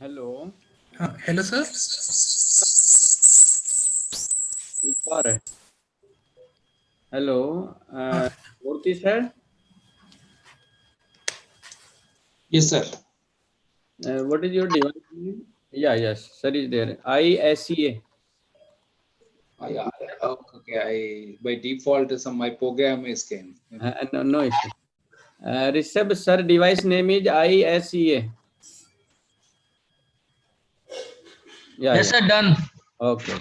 Hello Hello, sir. ऊपर है hello Uh, Murthy sir Yes, sir. what is your device name? Yeah, yes, sir is there. ISEA. Yeah, okay. By default, my program is came. No, no issue. Rishabh sir device name is ISEA. Yeah, Yes, yeah. sir, done. Okay.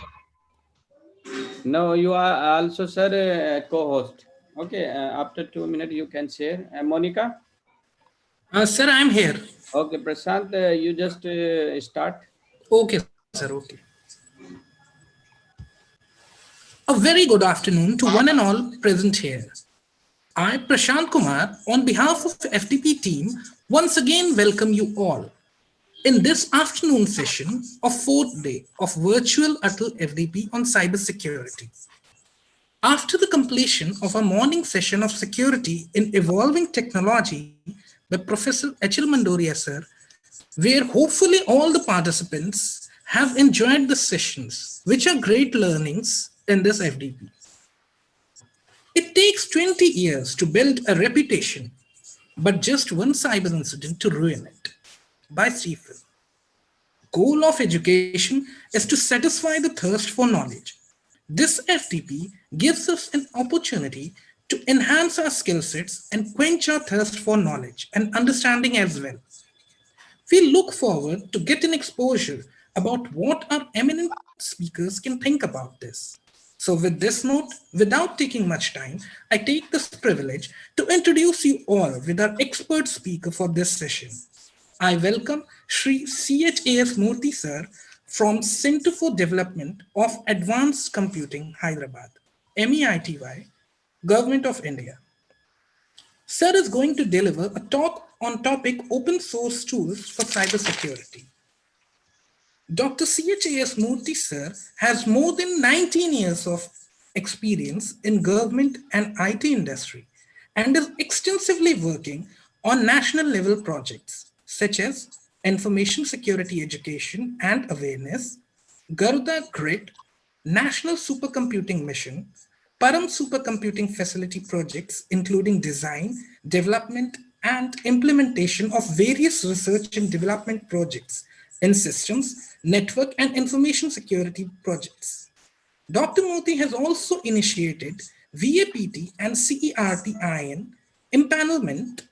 Now you are also sir co-host. Okay. After 2 minutes you can share. Monica. sir, I'm here. Okay, Prashant, you just start. Okay, sir. Okay. A very good afternoon to one and all present here. I, Prashant Kumar, on behalf of FTP team, once again welcome you all in this afternoon session of fourth day of virtual Atal FDP on cybersecurity. After the completion of our morning session of security in evolving technology by Professor H.L. Mandoria sir, where hopefully all the participants have enjoyed the sessions, which are great learnings in this FDP. It takes 20 years to build a reputation, but just one cyber incident to ruin it. By Stephen. Goal of education is to satisfy the thirst for knowledge. This FTP gives us an opportunity to enhance our skill sets and quench our thirst for knowledge and understanding as well. We look forward to getting exposure about what our eminent speakers can think about this. So, with this note, without taking much time, I take this privilege to introduce you all with our expert speaker for this session. I welcome Sri CHAS Murthy sir from Center for Development of Advanced Computing, Hyderabad, MEITY, Government of India. Sir is going to deliver a talk on topic open source tools for cybersecurity. Dr. CHAS Murthy sir has more than 19 years of experience in government and IT industry and is extensively working on national level projects such as information security education and awareness, Garuda Grid, National Supercomputing Mission, Param Supercomputing Facility projects, including design, development, and implementation of various research and development projects in systems, network, and information security projects. Dr. Murthy has also initiated VAPT and CERT-IN empanelment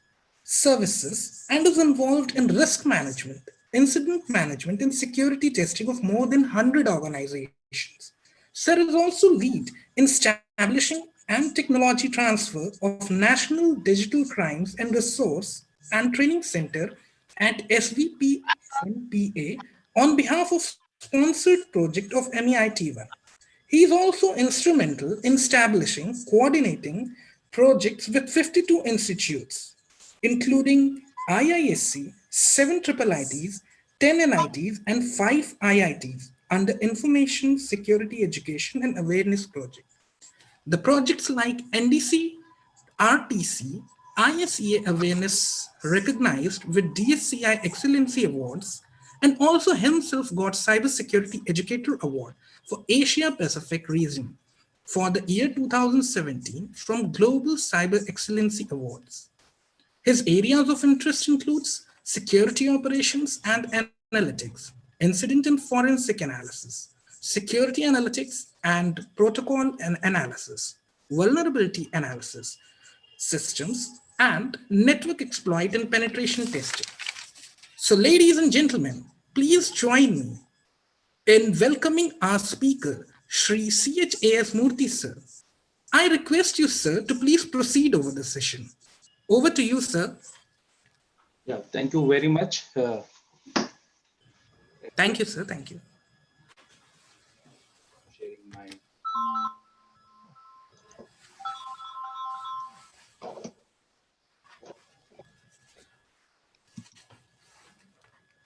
services and is involved in risk management, incident management, and security testing of more than 100 organizations. Sir is also lead in establishing and technology transfer of National Digital Crimes and Resource and Training Center at SVPMPA on behalf of sponsored project of MEIT1. He is also instrumental in establishing, coordinating projects with 52 institutes, including IISc, 7 IIITs, 10 NITs, and 5 IITs under Information Security Education and Awareness Project. The projects like NDC, RTC, ISEA Awareness recognized with DSCI Excellency Awards, and also himself got Cybersecurity Educator Award for Asia Pacific region for the year 2017 from Global Cyber Excellency Awards. His areas of interest includes security operations and analytics, incident and forensic analysis, security analytics and protocol and analysis, vulnerability analysis, systems, and network exploit and penetration testing. So, ladies and gentlemen, please join me in welcoming our speaker, Sri CHAS Murthy sir. I request you, sir, to please proceed over the session. Over to you, sir. Yeah, thank you very much. Thank you, sir. Thank you. Sharing my.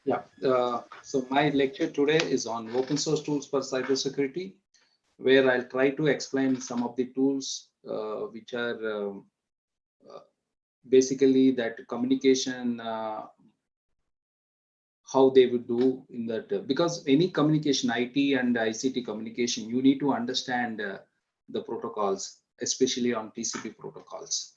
Yeah, so my lecture today is on open source tools for cybersecurity, where I'll try to explain some of the tools which are basically that communication, how they would do in that, because any communication, IT and ICT communication, you need to understand the protocols, especially on TCP protocols.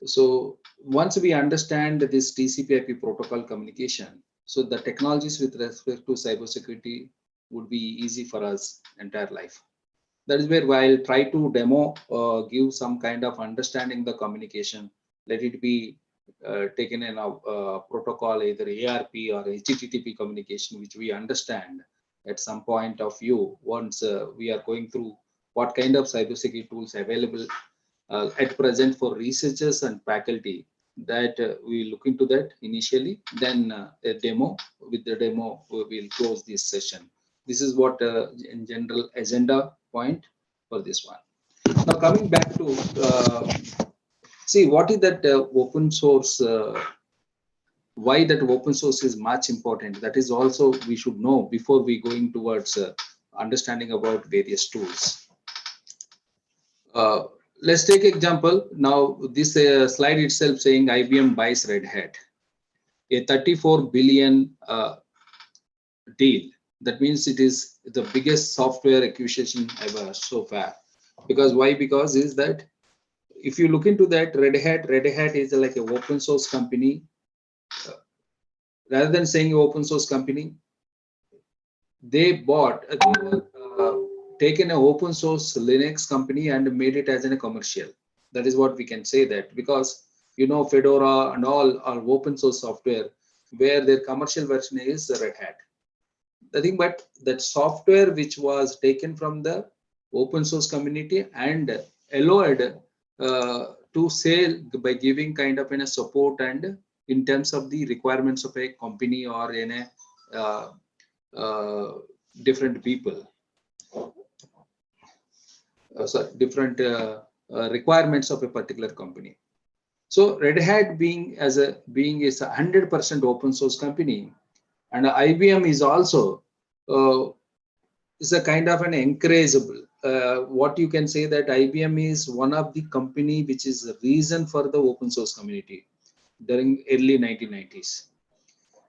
So once we understand this TCP/IP protocol communication, so the technologies with respect to cybersecurity would be easy for us entire life. That is where I'll try to demo, give some kind of understanding the communication. Let it be taken in a protocol, either ARP or HTTP communication, which we understand at some point of view once we are going through what kind of cybersecurity tools available at present for researchers and faculty, that we look into that initially, then a demo. With the demo, we will close this session. This is what in general agenda point for this one. Now coming back to see what is that open source, why that open source is much important. That is also we should know before we going towards understanding about various tools. Let's take example. Now this slide itself saying IBM buys Red Hat, a 34 billion deal. That means it is the biggest software acquisition ever so far. Because why? Because is that if you look into that, Red Hat is like an open source company. Rather than saying open source company, they bought, taken an open source Linux company and made it as a commercial. That is what we can say that, because you know Fedora and all are open source software where their commercial version is Red Hat. The thing, but that software which was taken from the open source community and allowed to sell by giving kind of a support and in terms of the requirements of a company or in a different people. Sorry, different requirements of a particular company. So Red Hat being is a 100% open source company, and IBM is also is a kind of an encourageable. What you can say that IBM is one of the company which is the reason for the open source community during early 1990s.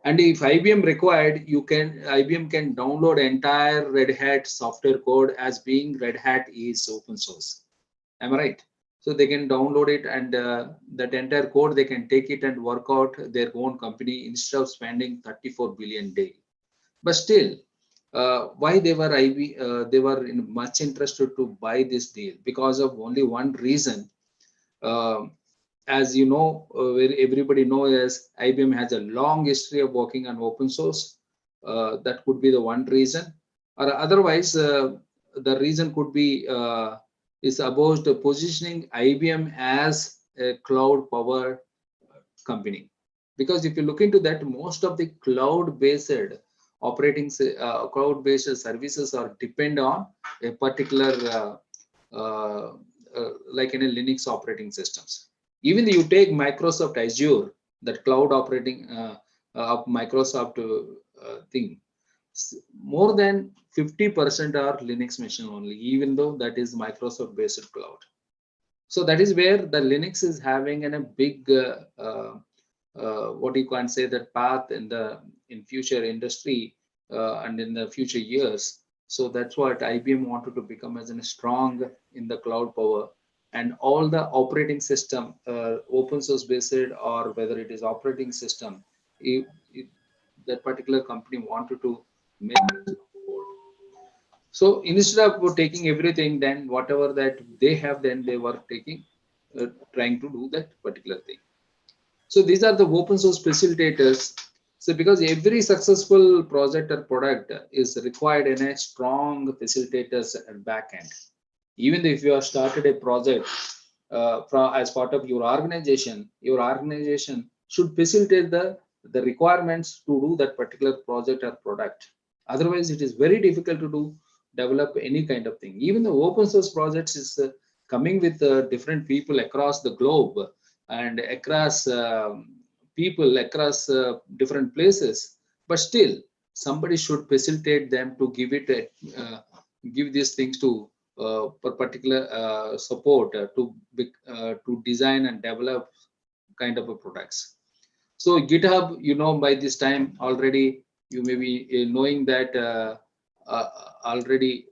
And if IBM required, IBM can download entire Red Hat software code as being Red Hat is open source. Am I right? So they can download it and that entire code, they can take it and work out their own company instead of spending 34 billion daily. But still, why they were much interested to buy this deal? Because of only one reason. As you know, everybody knows as IBM has a long history of working on open source. That could be the one reason, or otherwise the reason could be is about positioning IBM as a cloud power company. Because if you look into that, most of the cloud-based operating cloud-based services are depend on a particular like in a Linux operating systems. Even you take Microsoft Azure, that cloud operating of Microsoft thing, more than 50% are Linux machine only, even though that is Microsoft based cloud. So that is where the Linux is having a big what you can say that path in future industry and in the future years. So that's what IBM wanted to become as a strong in the cloud power. And all the operating system, open source based or whether it is operating system, that particular company wanted to make it. So instead of taking everything, then whatever that they have, then they were taking, trying to do that particular thing. So these are the open source facilitators. So because every successful project or product is required in a strong facilitators at back end. Even if you have started a project as part of your organization should facilitate the requirements to do that particular project or product. Otherwise, it is very difficult to develop any kind of thing. Even the open source projects is coming with different people across the globe and across people across different places. But still, somebody should facilitate them to give it give these things to for particular support to design and develop kind of a products. So GitHub, you know, by this time already you may be knowing that already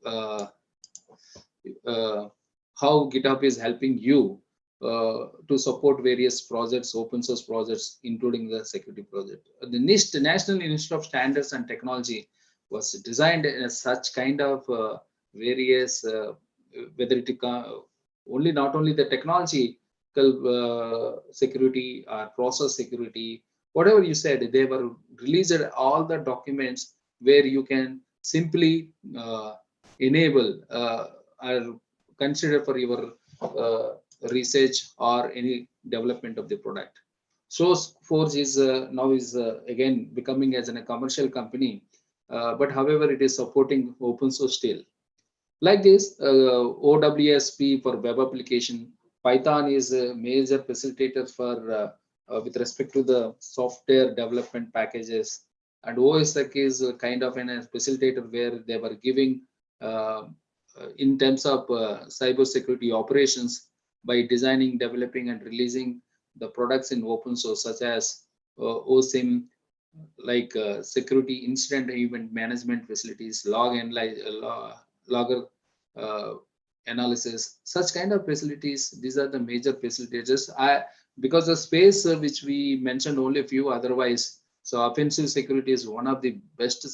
how GitHub is helping you to support various projects, open source projects, including the security project. The NIST, National Institute of Standards and Technology, was designed in such kind of various, whether it only not only the technology security or process security, whatever you said, they were released all the documents where you can simply enable or consider for your research or any development of the product. SourceForge is now is again becoming as a commercial company, but however it is supporting open source still. Like this, OWSP for web application, Python is a major facilitator for with respect to the software development packages, and OSSEC is a kind of a facilitator where they were giving in terms of cyber security operations by designing, developing, and releasing the products in open source, such as OSIM, like security incident event management facilities, logger analysis, such kind of facilities. These are the major facilitators. Because the space which we mentioned only a few, otherwise, so offensive security is one of the best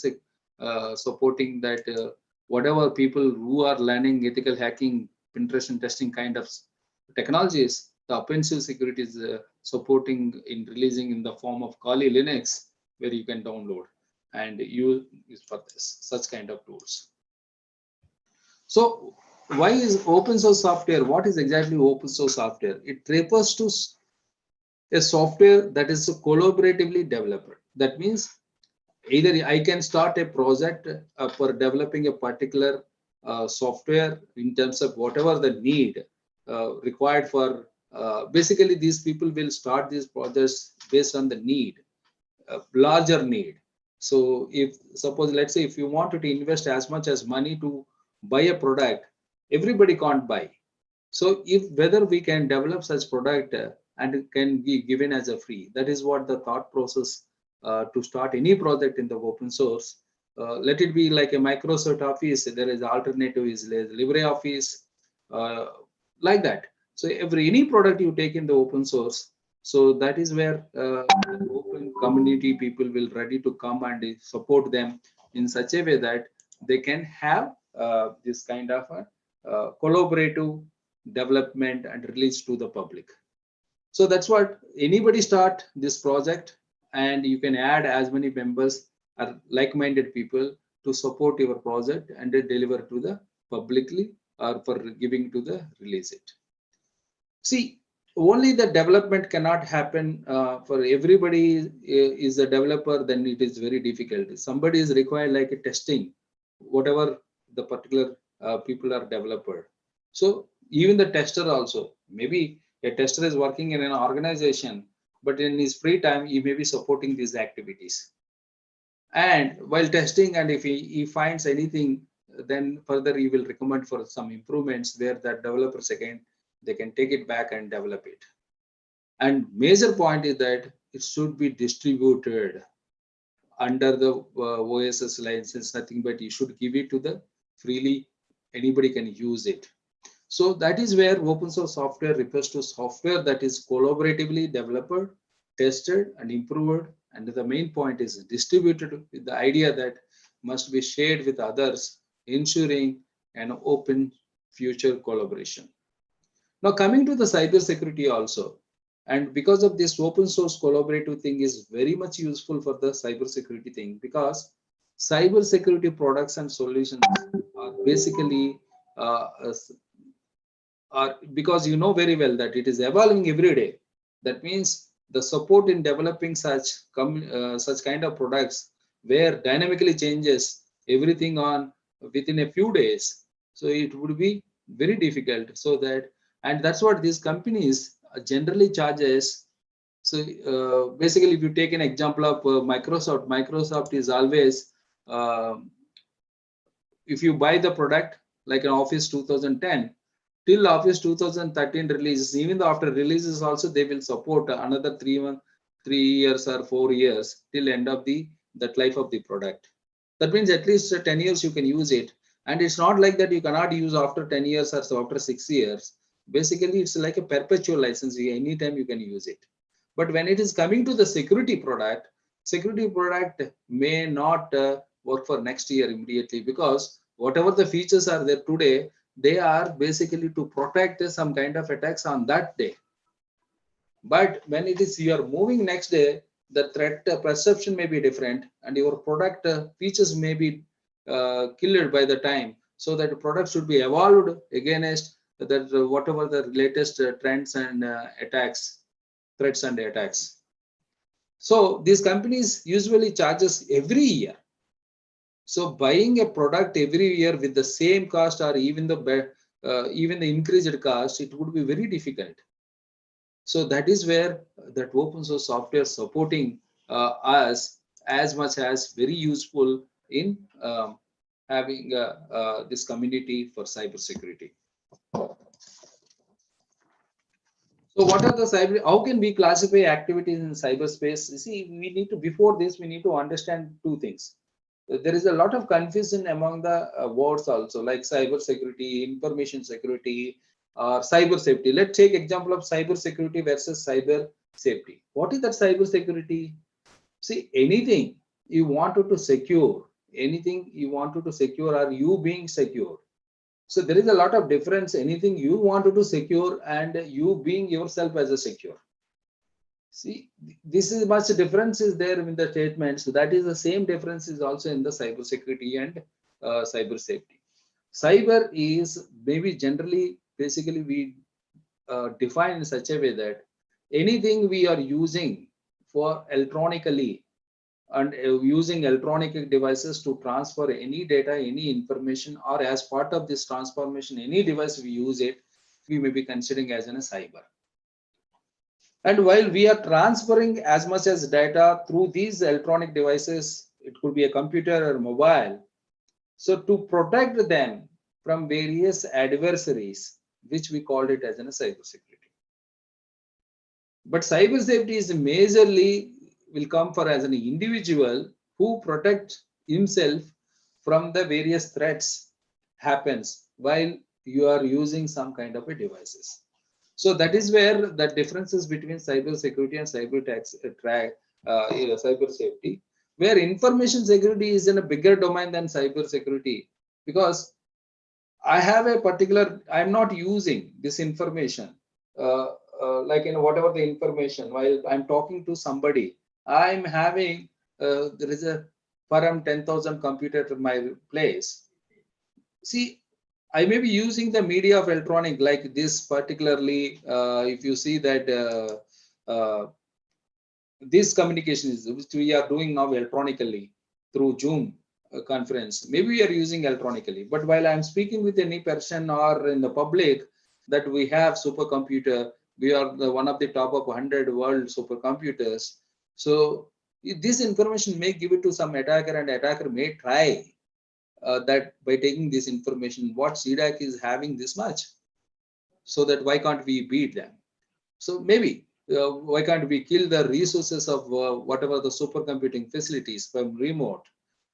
supporting that whatever people who are learning ethical hacking, penetration testing kind of technologies, the offensive security is supporting in releasing in the form of Kali Linux, where you can download and use for this, such kind of tools. So why is open source software? What is exactly open source software? It refers to a software that is collaboratively developed. That means either I can start a project for developing a particular software in terms of whatever the need required for. Basically, these people will start these projects based on the need, larger need. So if suppose, let's say, if you wanted to invest as much as money to buy a product, everybody can't buy. So if whether we can develop such product and it can be given as a free, that is what the thought process to start any project in the open source. Let it be like a Microsoft Office, there is alternative is LibreOffice, like that. So any product you take in the open source, so that is where the open community people will ready to come and support them in such a way that they can have this kind of a collaborative development and release to the public. So that's what anybody start this project, and you can add as many members or like-minded people to support your project and deliver to the publicly or for giving to the release it. See, only the development cannot happen for everybody is a developer, then it is very difficult. Somebody is required like a testing, whatever the particular people are developer. So even the tester also, maybe a tester is working in an organization, but in his free time, he may be supporting these activities. And while testing, and if he finds anything, then further he will recommend for some improvements where the developers again, they can take it back and develop it. And major point is that it should be distributed under the OSS license, nothing but you should give it to the freely, anybody can use it. So that is where open source software refers to software that is collaboratively developed, tested, and improved. And the main point is distributed with the idea that must be shared with others, ensuring an open future collaboration. Now coming to the cybersecurity also, and because of this open source collaborative thing is very much useful for the cybersecurity thing, because cybersecurity products and solutions are basically because you know very well that it is evolving every day. That means the support in developing such kind of products where dynamically changes everything on within a few days. So it would be very difficult. So that, and that's what these companies generally charges. So basically, if you take an example of Microsoft is always if you buy the product like an Office 2010 till Office 2013 releases, even after releases also they will support another 3 years or 4 years till end of the that life of the product. That means at least 10 years you can use it. And it's not like that you cannot use after 10 years or so after 6 years. Basically, it's like a perpetual license. Anytime you can use it. But when it is coming to the security product may not work for next year immediately, because whatever the features are there today, they are basically to protect some kind of attacks on that day. But when it is you are moving next day, the threat perception may be different, and your product features may be killed by the time. So that the product should be evolved against that whatever the latest trends and attacks, threats and attacks. So these companies usually charges every year. So buying a product every year with the same cost or even the increased cost, it would be very difficult. So that is where that open source software supporting us as much as very useful in having this community for cybersecurity. So what are the cyber? How can we classify activities in cyberspace? You see, before this we need to understand two things. There is a lot of confusion among the words also, like cyber security, information security, or cyber safety. Let's take example of cyber security versus cyber safety. What is that cyber security? See, anything you wanted to secure, are you being secure? So there is a lot of difference. Anything you wanted to secure and you being yourself as a secure. See, this is much difference is there in the statement. So that is the same difference is also in the cyber security and cyber safety. Cyber is maybe generally, basically we define in such a way that anything we are using for electronically and using electronic devices to transfer any data, any information, or as part of this transformation, any device we use it, we may be considering as a cyber. And while we are transferring as much as data through these electronic devices, it could be a computer or mobile. So to protect them from various adversaries, which we called it as a cyber security. But cyber safety is majorly will come for as an individual who protects himself from the various threats happens while you are using some kind of a devices. So that is where the differences between cyber security and cyber safety, where information security is in a bigger domain than cyber security, because I have a particular, I'm not using this information, like in whatever the information, while I'm talking to somebody, I'm having, there is a param 10,000 computer at my place. See, I may be using the media of electronic like this particularly, if you see that this communication is which we are doing now electronically through Zoom conference, maybe we are using electronically, but while I'm speaking with any person or in the public that we have supercomputer, we are one of the top of 100 world supercomputers. So this information may give it to some attacker, and attacker may try that by taking this information, what CDAC is having this much, so that why can't we beat them? So maybe why can't we kill the resources of whatever the supercomputing facilities from remote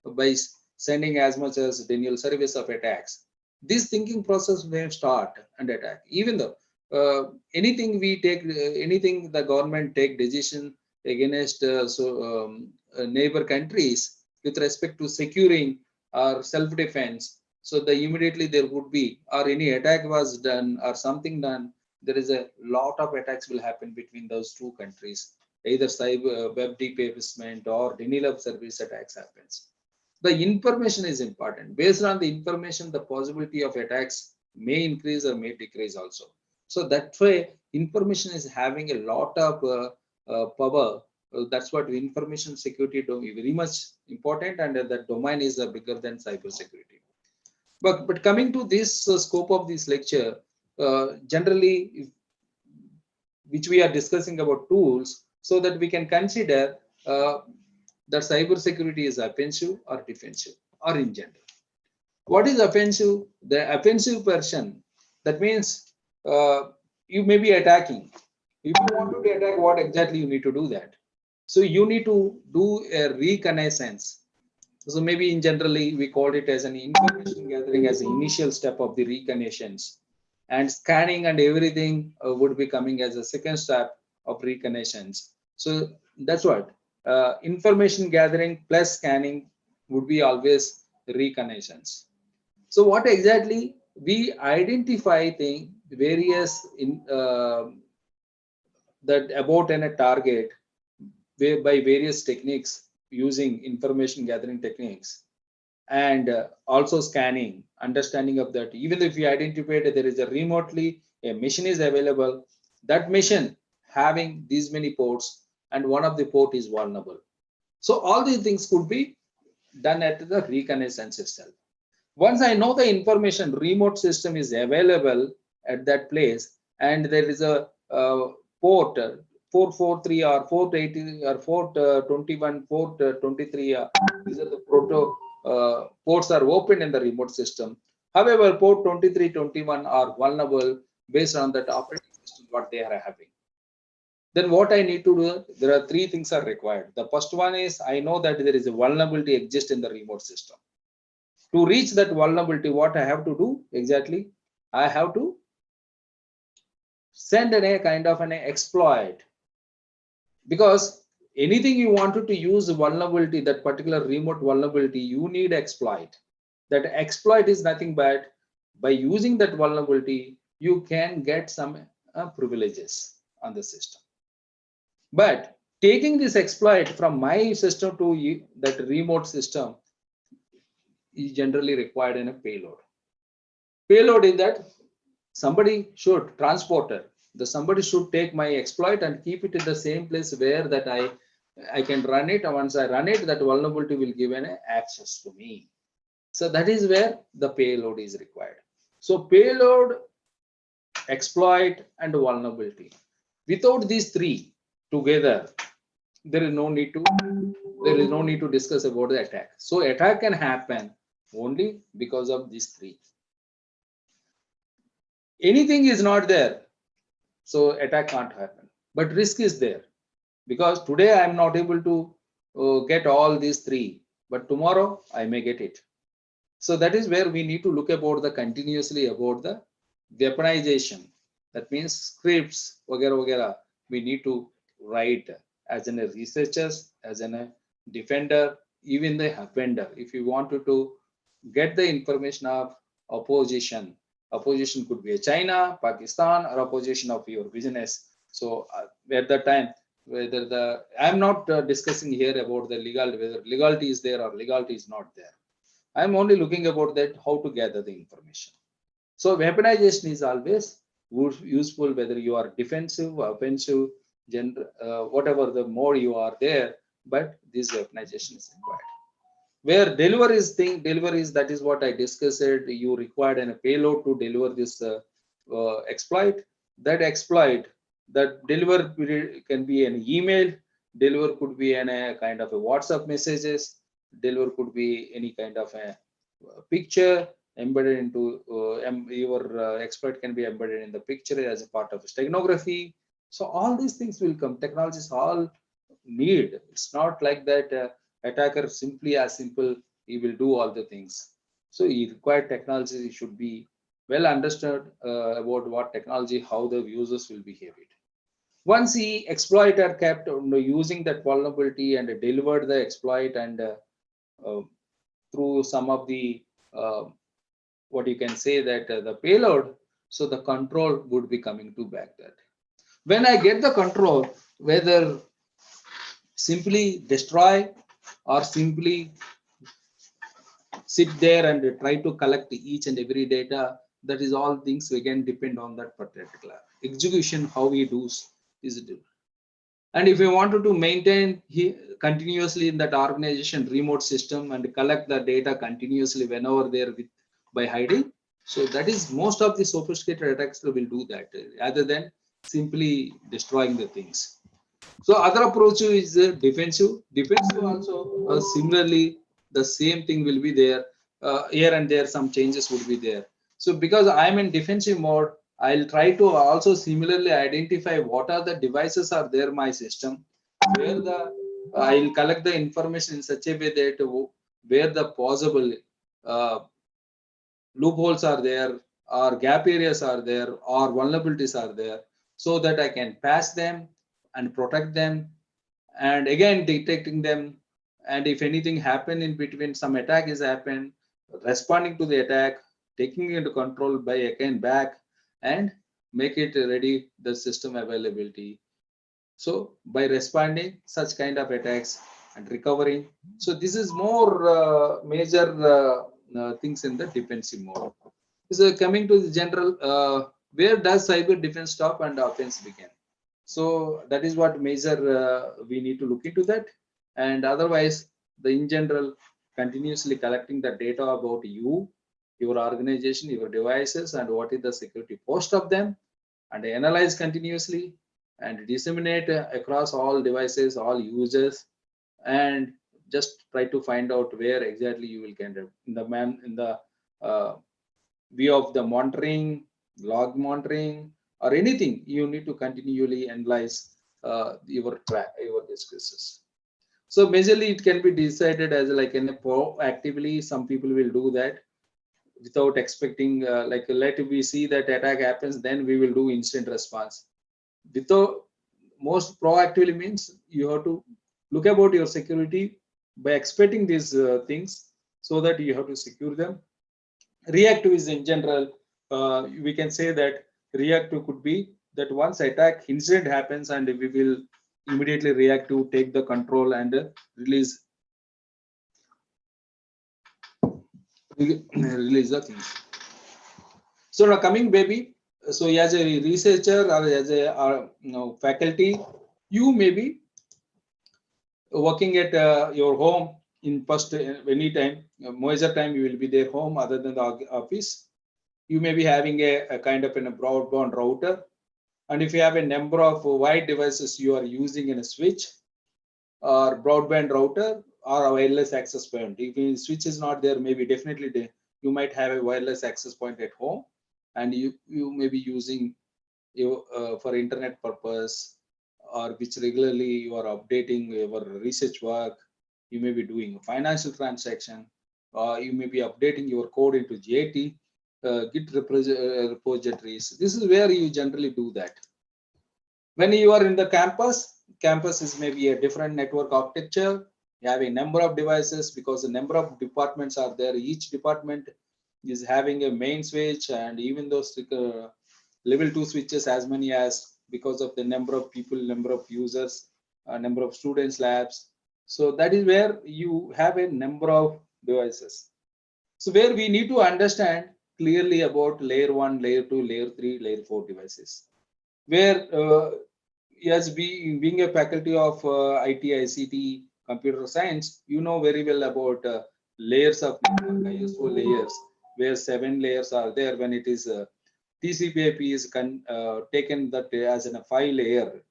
by sending as much as denial service of attacks? This thinking process may start and attack. Even though anything we take, anything the government take decision against neighbor countries with respect to securing or self-defense, so the immediately there would be, or any attack was done or something done, there is a lot of attacks will happen between those two countries, either cyber web defacement or denial of service attacks happens. The information is important. Based on the information, the possibility of attacks may increase or may decrease also. So that way, information is having a lot of power. That's what information security is very much important, and that domain is bigger than cyber security. But coming to this scope of this lecture, generally, which we are discussing about tools, so that we can consider that cyber security is offensive or defensive, or in general. What is offensive? The offensive version, that means you may be attacking. If you want to attack, what exactly you need to do that? So you need to do a reconnaissance. So maybe in generally we call it as an information gathering as an initial step of the reconnaissance, and scanning and everything would be coming as a second step of reconnaissance. So that's what information gathering plus scanning would be always reconnaissance. So what exactly we identify thing various in that about a target by various techniques using information gathering techniques, and also scanning, understanding of that. Even if you identify that there is a remotely a machine is available, that machine having these many ports and one of the port is vulnerable. So all these things could be done at the reconnaissance itself. Once I know the information, remote system is available at that place, and there is a port 443 or 480 or 421, 423. These are the ports are open in the remote system. However, port 23, 21 are vulnerable based on that operating system what they are having. Then what I need to do, there are three things are required. The first one is I know that there is a vulnerability exists in the remote system. To reach that vulnerability, what I have to do exactly? I have to send a kind of an exploit, because anything you wanted to use vulnerability, that particular remote vulnerability, you need exploit. That exploit is nothing but by using that vulnerability, you can get some privileges on the system. But taking this exploit from my system to that remote system is generally required in a payload. Payload is that somebody should transporter. Somebody should take my exploit and keep it in the same place where that I can run it. And once I run it, that vulnerability will give an access to me. So that is where the payload is required. So payload, exploit, and vulnerability. Without these three together, there is no need to discuss about the attack. So attack can happen only because of these three. Anything is not there, so attack can't happen. But risk is there, because today I am not able to get all these three, but tomorrow I may get it. So that is where we need to look about the continuously about the weaponization. That means scripts, vagera, we need to write as in a researchers, as in a defender, even the offender. If you wanted to get the information of opposition could be a China, Pakistan, or opposition of your business. So at that time, whether I'm not discussing here about the legality, whether legality is there or legality is not there. I'm only looking about that how to gather the information. So weaponization is always useful, whether you are defensive, offensive, whatever the mode you are there, but this weaponization is required. Where deliver is that is what I discussed. You required a payload to deliver this exploit. That exploit, that deliver can be an email, deliver could be a kind of a WhatsApp messages, deliver could be any kind of a picture embedded into your exploit can be embedded in the picture as a part of steganography. So all these things will come. Technologies all need. It's not like that. Attacker simply as simple, he will do all the things. So he required technology should be well understood about what technology, how the users will behave it. Once the exploiter kept using that vulnerability and delivered the exploit, and through some of the what you can say that the payload, so the control would be coming to back that. When I get the control, whether simply destroy or simply sit there and try to collect each and every data, that is all things again depend on that particular execution, how we do is it. And if you wanted to maintain continuously in that organization remote system and collect the data continuously whenever they're by hiding, so that is most of the sophisticated attacks will do that rather than simply destroying the things. So other approach is defensive. Defensive also similarly the same thing will be there. Here and there some changes would be there. So because I'm in defensive mode, I'll try to also similarly identify what are the devices are there in my system, where the I'll collect the information in such a way that where the possible loopholes are there, or gap areas are there, or vulnerabilities are there, so that I can patch them and protect them, and again detecting them. And if anything happen in between, some attack is happened, responding to the attack, taking into control by again back, and make it ready the system availability. So by responding such kind of attacks and recovering, so this is more major things in the defensive mode. So coming to the general, where does cyber defense stop and offense begin? So that is what major we need to look into that. And otherwise, the in general, continuously collecting the data about you, your organization, your devices, and what is the security post of them, and analyze continuously and disseminate across all devices, all users, and just try to find out where exactly you will get it. In the uh, view of the monitoring, log monitoring, or anything, you need to continually analyze your discourses. So majorly it can be decided as like in a proactively. Some people will do that without expecting, like let we see that attack happens, then we will do instant response. Without, most proactively means you have to look about your security by expecting these things, so that you have to secure them. Reactive is in general, we can say that reactive could be that once attack incident happens, and we will immediately react to take the control and release release the things. So now coming baby, so as a researcher or as a faculty, you may be working at your home in first any time, major time you will be there home other than the office. You may be having a kind of a broadband router, and if you have a number of wide devices you are using in a switch or broadband router or a wireless access point. If the switch is not there, maybe definitely you might have a wireless access point at home, and you may be using you for internet purpose, or which regularly you are updating your research work. You may be doing a financial transaction, you may be updating your code into GIT, Git repositories. This is where you generally do that. When you are in the campus is maybe a different network architecture. You have a number of devices because the number of departments are there. Each department is having a main switch, and even those level 2 switches as many as, because of the number of people, number of users, number of students, labs. So that is where you have a number of devices. So where we need to understand clearly about layer 1, layer 2, layer 3, layer 4 devices. Where yes, being a faculty of IT, ICT, computer science, you know very well about layers of network, ISO layers, where 7 layers are there. When it is TCP/IP is taken that as in a 5 layer,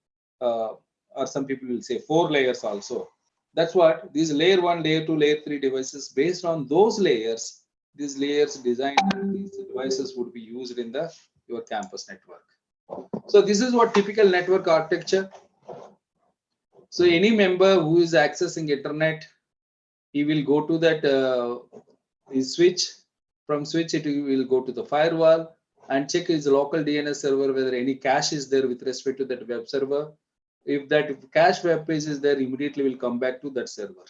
or some people will say 4 layers also. That's what these layer 1, layer 2, layer 3 devices, based on those layers, these layers designed, and these devices would be used in your campus network. So this is what typical network architecture. So any member who is accessing internet, he will go to that switch. From switch, it will go to the firewall and check his local DNS server whether any cache is there with respect to that web server. If that cache web page is there, immediately will come back to that server.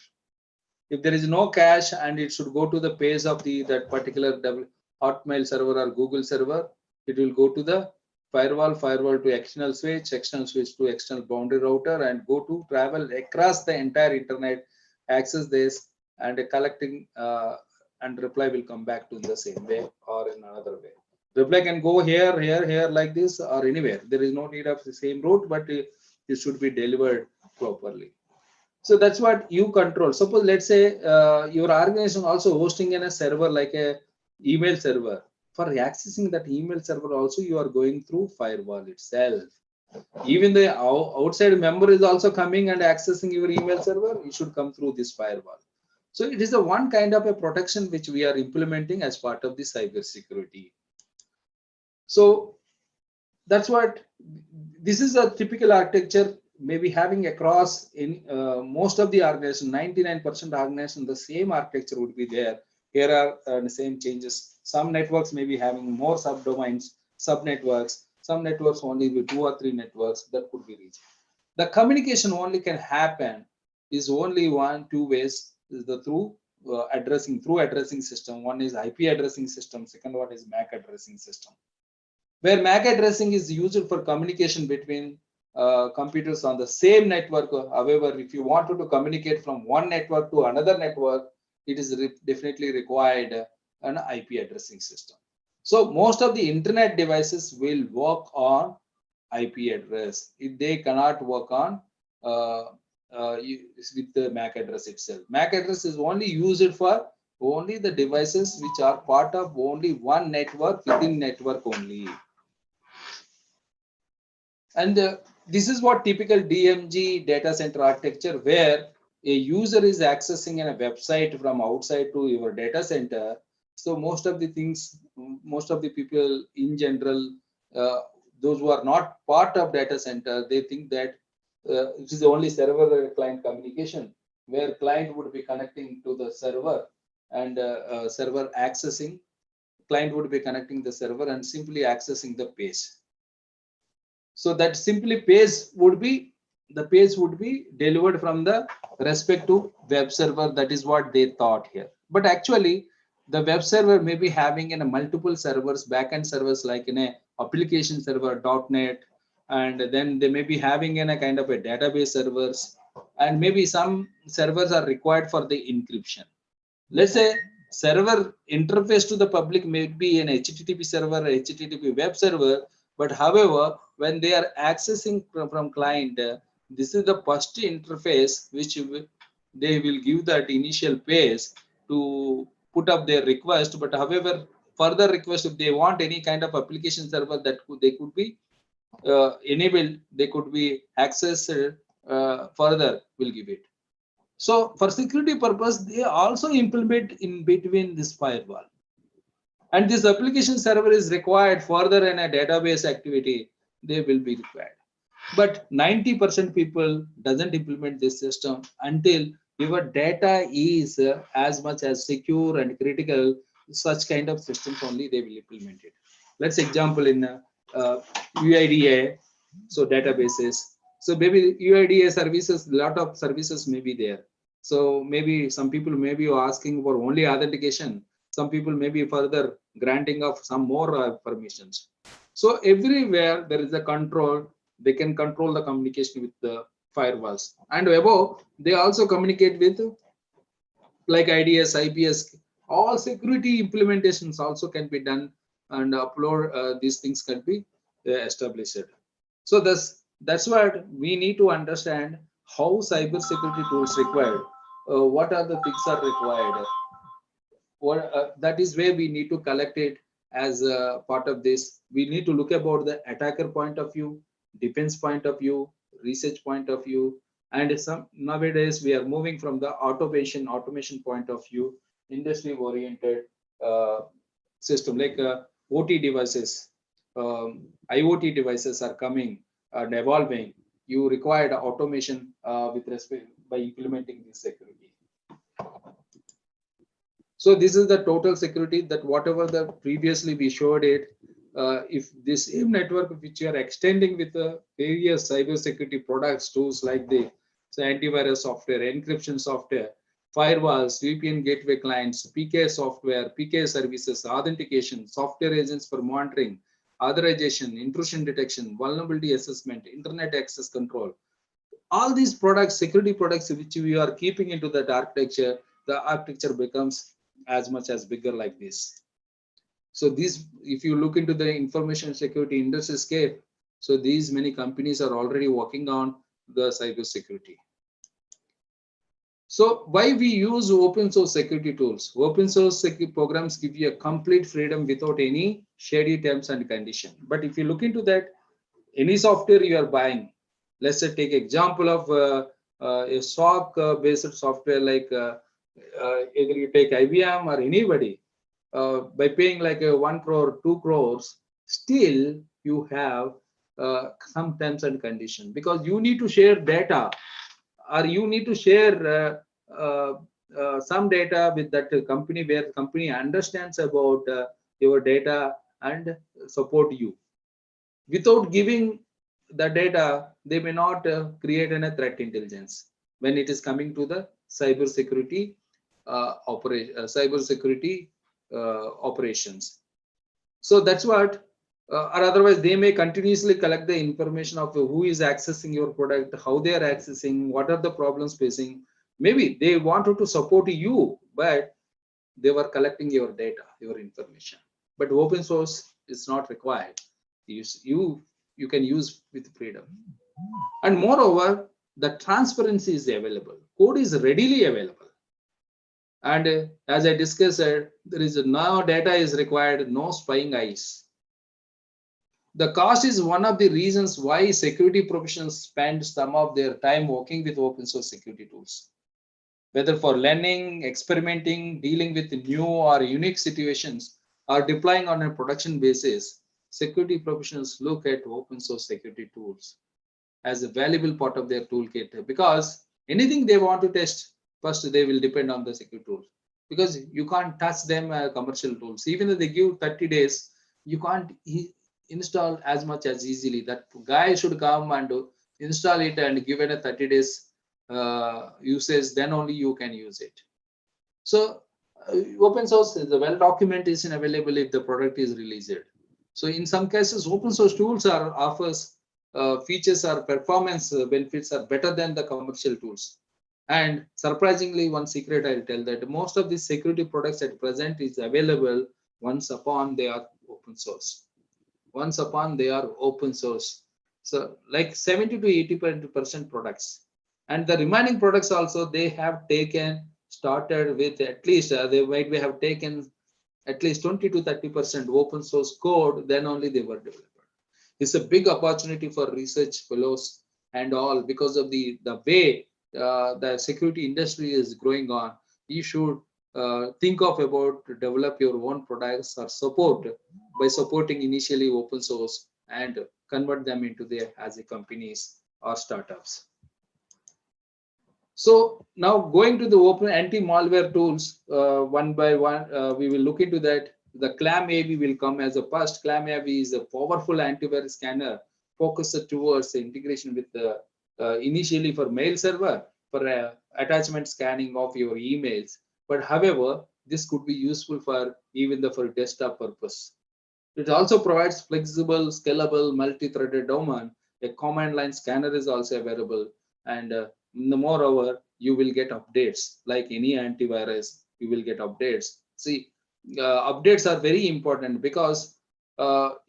If there is no cache and it should go to the page of that particular Hotmail server or Google server, it will go to the firewall to external switch to external boundary router, and go to travel across the entire internet, access this, and collecting and reply will come back to the same way or in another way. Reply can go here like this or anywhere. There is no need of the same route, but it should be delivered properly. So that's what you control. Suppose let's say your organization also hosting in a server like a email server. For accessing that email server also, you are going through firewall itself. Even the outside member is also coming and accessing your email server, it should come through this firewall. So it is the one kind of a protection which we are implementing as part of the cyber security. So that's what this is a typical architecture maybe having across in most of the organization, 99% organization, the same architecture would be there. Here are the same changes. Some networks may be having more subdomains, subnetworks. Some networks only with 2 or 3 networks that could be reached. The communication only can happen is only two ways, is the through addressing system. One is IP addressing system, second one is MAC addressing system, where MAC addressing is used for communication between computers on the same network. However, if you wanted to communicate from one network to another network, it is definitely required an IP addressing system. So most of the internet devices will work on IP address. If they cannot work on with the MAC address itself. MAC address is only used for only the devices which are part of only one network within network only. And this is what typical DMZ data center architecture, where a user is accessing a website from outside to your data center. So most of the things, most of the people in general, those who are not part of data center, they think that it is only server client communication, where client would be connecting to the server and server accessing. Client would be connecting the server and simply accessing the page. So that simply the page would be delivered from the respective web server. That is what they thought here. But actually, the web server may be having in a multiple servers, backend servers like in a application server, .NET, and then they may be having in a kind of a database servers, and maybe some servers are required for the encryption. Let's say server interface to the public may be an HTTP server, HTTP web server, but however, when they are accessing from client, this is the first interface which they will give that initial page to put up their request. But however, further request, if they want any kind of application server, that they could be enabled, they could be accessed further, will give it. So for security purpose, they also implement in between this firewall. And this application server is required further in a database activity, they will be required. But 90% people doesn't implement this system until your data is as much as secure and critical. Such kind of systems only they will implement it. Let's example in UIDA, so databases. So maybe UIDA services, lot of services may be there. So maybe some people may be asking for only authentication. Some people may be further granting of some more permissions. So everywhere there is a control, they can control the communication with the firewalls. And above, they also communicate with like IDS, IPS, all security implementations also can be done, and upload these things can be established. So that's what we need to understand, how cyber security tools required, what are the things are required. That is where we need to collect it as a part of this. We need to look about the attacker point of view, defense point of view, research point of view, and some nowadays we are moving from the automation point of view, industry oriented system like OT devices, IoT devices are coming and evolving. You required automation with respect by implementing this security. So this is the total security, that whatever the previously we showed it, if this same network which you are extending with the various cyber security products, tools like the antivirus software, encryption software, firewalls, VPN gateway clients, PK software, PK services, authentication, software agents for monitoring, authorization, intrusion detection, vulnerability assessment, internet access control. All these products, security products which we are keeping into that architecture, the architecture becomes as much as bigger like this. So these, if you look into the information security industry scape, so these many companies are already working on the cyber security. So why we use open source security tools? Open source security programs give you a complete freedom without any shady terms and condition. But if you look into that, any software you are buying, let's say take example of a SOC based software like either you take IBM or anybody, by paying like 1 crore, 2 crores, still you have some terms and conditions, because you need to share data, or you need to share some data with that company, where the company understands about your data and support you. Without giving the data, they may not create a threat intelligence when it is coming to the cyber security operations. So that's what, or otherwise they may continuously collect the information of who is accessing your product, how they are accessing, what are the problems facing. Maybe they wanted to support you, but they were collecting your data, your information. But open source is not required. You can use with freedom. And moreover, the transparency is available. Code is readily available. And as I discussed, there is no data is required, no spying eyes. The cost is one of the reasons why security professionals spend some of their time working with open source security tools. Whether for learning, experimenting, dealing with new or unique situations, or deploying on a production basis, security professionals look at open source security tools as a valuable part of their toolkit, because anything they want to test, first they will depend on the security tools, because you can't touch them commercial tools. Even if they give 30 days, you can't install as much as easily. That guy should come and install it and give it a 30 days usage, then only you can use it. So open source, the well documentation available if the product is released. So in some cases, open source tools offers features or performance benefits are better than the commercial tools. And surprisingly, one secret I'll tell, that most of the security products at present is available once upon they are open source. Once upon they are open source. So like 70 to 80% products. And the remaining products also, they have started with at least, they might have taken at least 20 to 30% open source code, then only they were developed. It's a big opportunity for research fellows and all, because of the way the security industry is growing on. You should think of about to develop your own products or support by supporting initially open source and convert them into their as a companies or startups. So now going to the open anti-malware tools, one by one, we will look into that. The ClamAV will come as a first. ClamAV is a powerful antivirus scanner focused towards the integration with the initially for mail server for attachment scanning of your emails. But however, this could be useful for even for desktop purpose. It also provides flexible, scalable, multi-threaded domain. A command line scanner is also available, and moreover, you will get updates like any antivirus. You will get updates. See, updates are very important, because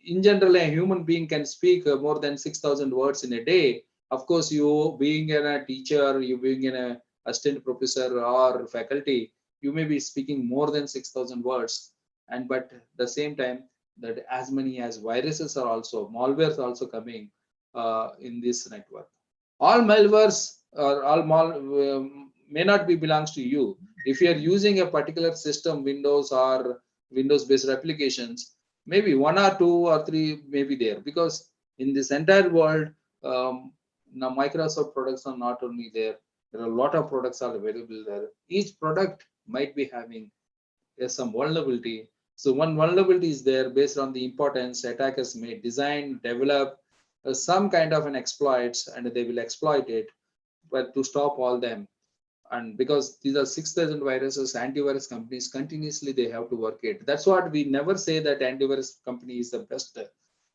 in general, a human being can speak more than 6,000 words in a day. Of course, you being a teacher, you being an assistant professor or faculty, you may be speaking more than 6,000 words. And but at the same time, that as many as viruses are also, malwares also coming in this network. All malwares or all may not be belongs to you. If you are using a particular system, Windows or Windows-based applications, maybe 1 or 2 or 3 may be there, because in this entire world, now Microsoft products are not only there. There are a lot of products are available there. Each product might be having some vulnerability. So one vulnerability is there based on the importance. Attackers may design, develop some kind of an exploits, and they will exploit it, but to stop all them. And because these are 6,000 viruses, antivirus companies continuously they have to work it. That's what we never say that antivirus company is the best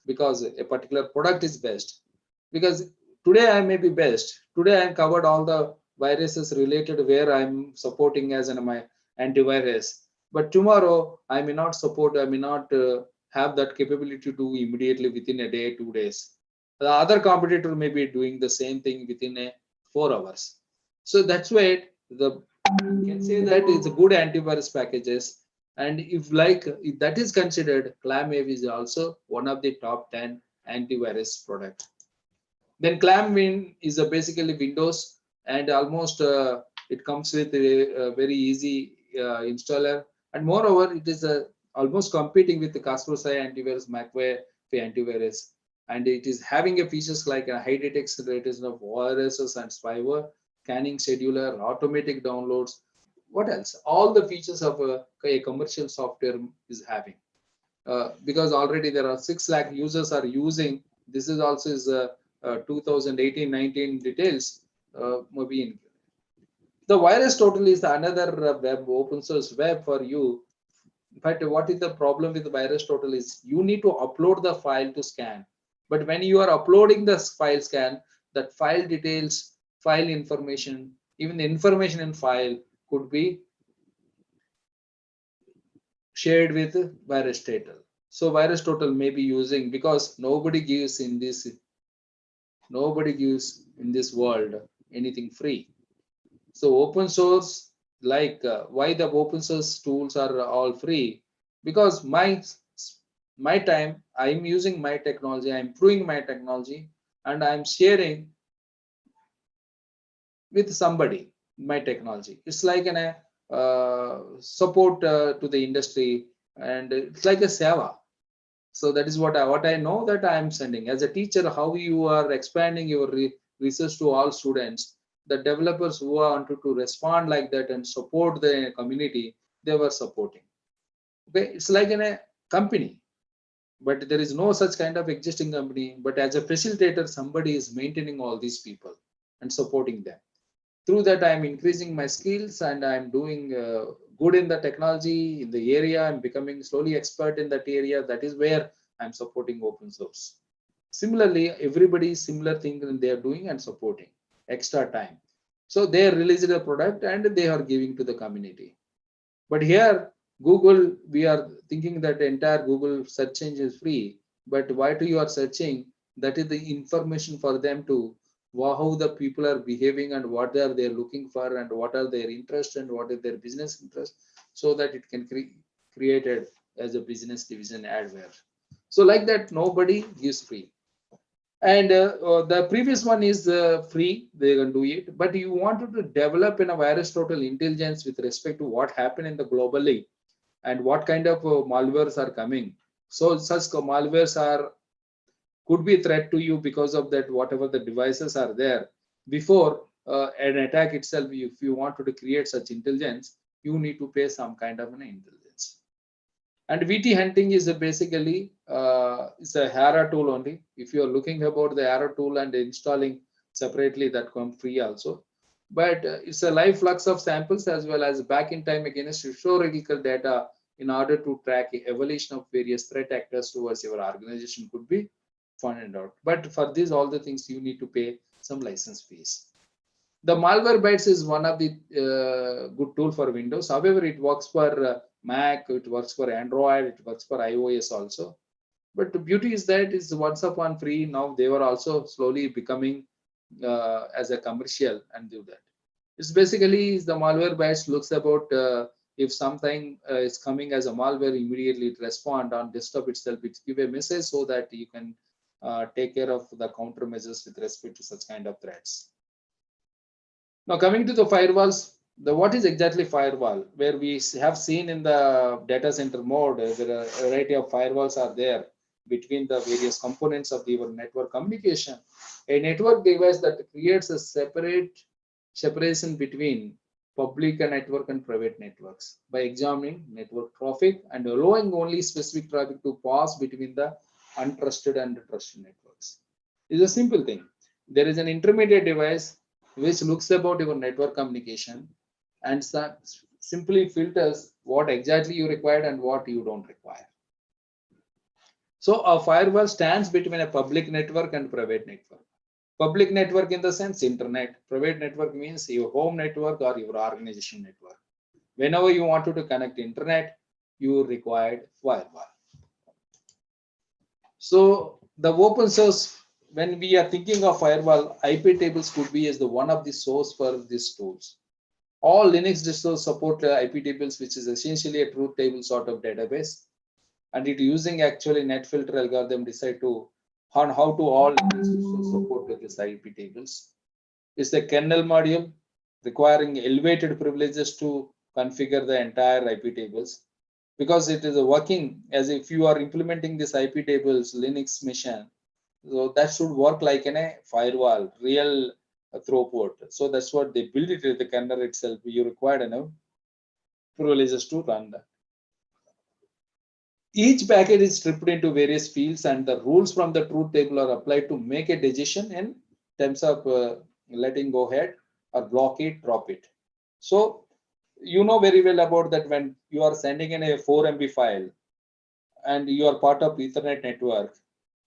because a particular product is best. Because today I may be best. Today I covered all the viruses related where I'm supporting as my antivirus. But tomorrow I may not support, I may not have that capability to do immediately within a day, 2 days. The other competitor may be doing the same thing within 4 hours. So that's why you can say that it's a good antivirus packages. And if that is considered, ClamAV is also one of the top 10 antivirus product. Then ClamWin is basically Windows, and almost it comes with a very easy installer. And moreover, it is almost competing with the Kaspersky antivirus, McAfee antivirus. and it is having a features like a high detection rate of viruses and spyware, scanning scheduler, automatic downloads. What else? All the features of a commercial software is having. Because already there are 6 lakh users are using. This is also is 2018-19 details. Maybe in the VirusTotal is another web open source web for you. But what is the problem with VirusTotal is you need to upload the file to scan. But when you are uploading the file scan, that file details, file information, even the information in file could be shared with VirusTotal. So VirusTotal may be using, because nobody gives in this world anything free. So open source, like why the open source tools are all free? Because my time, I'm using my technology, I'm improving my technology, and I'm sharing with somebody my technology. It's like an support to the industry, and it's like a seva. So that is what I know that I am sending as a teacher. How you are expanding your research to all students, the developers who wanted to respond like that and support the community, they were supporting. Okay, it's like in a company, but there is no such kind of existing company. But as a facilitator, somebody is maintaining all these people and supporting them. Through that, I'm increasing my skills and I'm doing good in the technology in the area. I'm becoming slowly expert in that area. That is where I'm supporting open source. Similarly, everybody similar thing they are doing and supporting extra time. So they released a product and they are giving to the community. But here, Google, we are thinking that the entire Google search engine is free. But why do you are searching? That is the information for them to how the people are behaving and what are they looking for and what are their interests and what is their business interest, so that it can created as a business division adware. So like that, nobody gives free. And the previous one is free, they can do it. But you wanted to develop in a VirusTotal intelligence with respect to what happened in the globally and what kind of malwares are coming. So such malwares could be a threat to you because of that, whatever the devices are there. Before an attack itself, if you wanted to create such intelligence, you need to pay some kind of an intelligence. And VT hunting is basically it's a HARA tool only. If you are looking about the HARA tool and installing separately, that come free also. But it's a live flux of samples as well as back in time against historical data in order to track evolution of various threat actors towards your organization could be found out. But for this, all the things you need to pay some license fees. The Malwarebytes is one of the good tool for Windows. However, it works for Mac, it works for Android, it works for iOS also. But the beauty is that is once upon free. Now they were also slowly becoming as a commercial and do that. It's basically the Malwarebytes looks about if something is coming as a malware, immediately it respond on desktop itself. It give a message so that you can take care of the countermeasures with respect to such kind of threats. Now coming to the firewalls, what is exactly firewall? Where we have seen in the data center mode, there are a variety of firewalls are there between the various components of your network communication. A network device that creates a separation between public network and private networks by examining network traffic and allowing only specific traffic to pass between the untrusted and trusted networks. It's a simple thing. There is an intermediate device which looks about your network communication and simply filters what exactly you require and what you don't require. So a firewall stands between a public network and private network. Public network in the sense internet. Private network means your home network or your organization network. Whenever you wanted to connect internet, you required firewall. So the open source, when we are thinking of firewall, IP tables could be as the one of the source for these tools. All Linux distros support IP tables, which is essentially a truth table sort of database, and it using actually NetFilter algorithm decide to on how to all Linux distros support this IP tables. It's the kernel module requiring elevated privileges to configure the entire IP tables, because it is working as if you are implementing this IP tables Linux machine. So that should work like in a firewall, real throughput. So that's what they build it in the kernel itself. You require enough privileges to run that. Each packet is stripped into various fields, and the rules from the truth table are applied to make a decision in terms of letting go ahead or block it, drop it. So you know very well about that when you are sending in a 4 MB file and you are part of Ethernet network,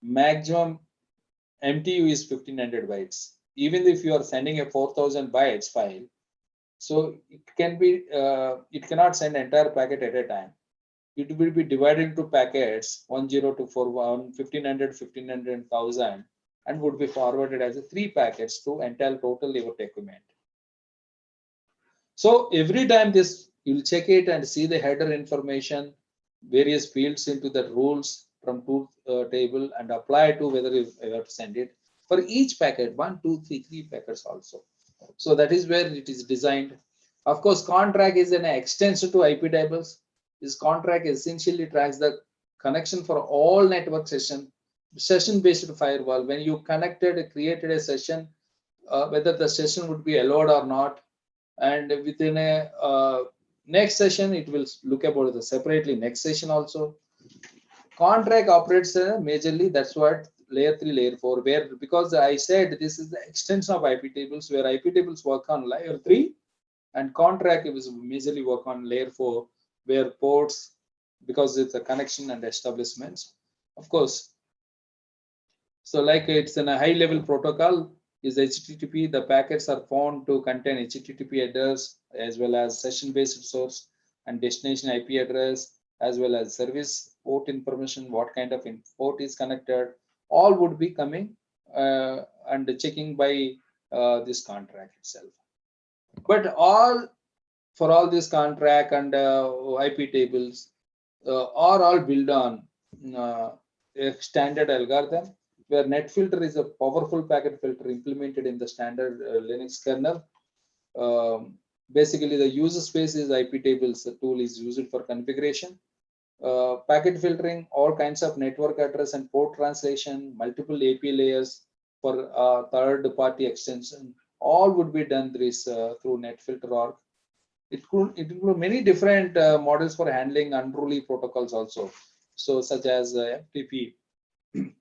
maximum MTU is 1500 bytes. Even if you are sending a 4000 bytes file, so it can be, it cannot send entire packet at a time. It will be divided into packets 10241, 1500, 1500, 1000, and would be forwarded as a 3 packets to entire total your document. So every time this, you'll check it and see the header information, various fields into the rules from truth table and apply to whether you have to send it for each packet, 1, 2, 3, 3 packets also. So that is where it is designed. Of course, contract is an extension to IP tables. This contract essentially tracks the connection for all network session-based firewall. When you created a session, whether the session would be allowed or not, and within a next session, it will look about the separately next session also. Contract operates majorly, that's what layer 3, layer 4, where, because I said this is the extension of IP tables, where IP tables work on layer 3 and contract is majorly work on layer 4, where ports, because it's a connection and establishments, of course. So like it's in a high level protocol is HTTP, the packets are found to contain HTTP address as well as session based source and destination IP address, as well as service port information, what kind of port is connected, all would be coming and checking by this contract itself. But for all this contract and IP tables are all built on a standard algorithm, where NetFilter is a powerful packet filter implemented in the standard Linux kernel. Basically, the user space is IP tables. The tool is used for configuration, packet filtering, all kinds of network address and port translation, multiple AP layers for third-party extension. All would be done through NetFilter.org. It include many different models for handling unruly protocols also. So such as FTP.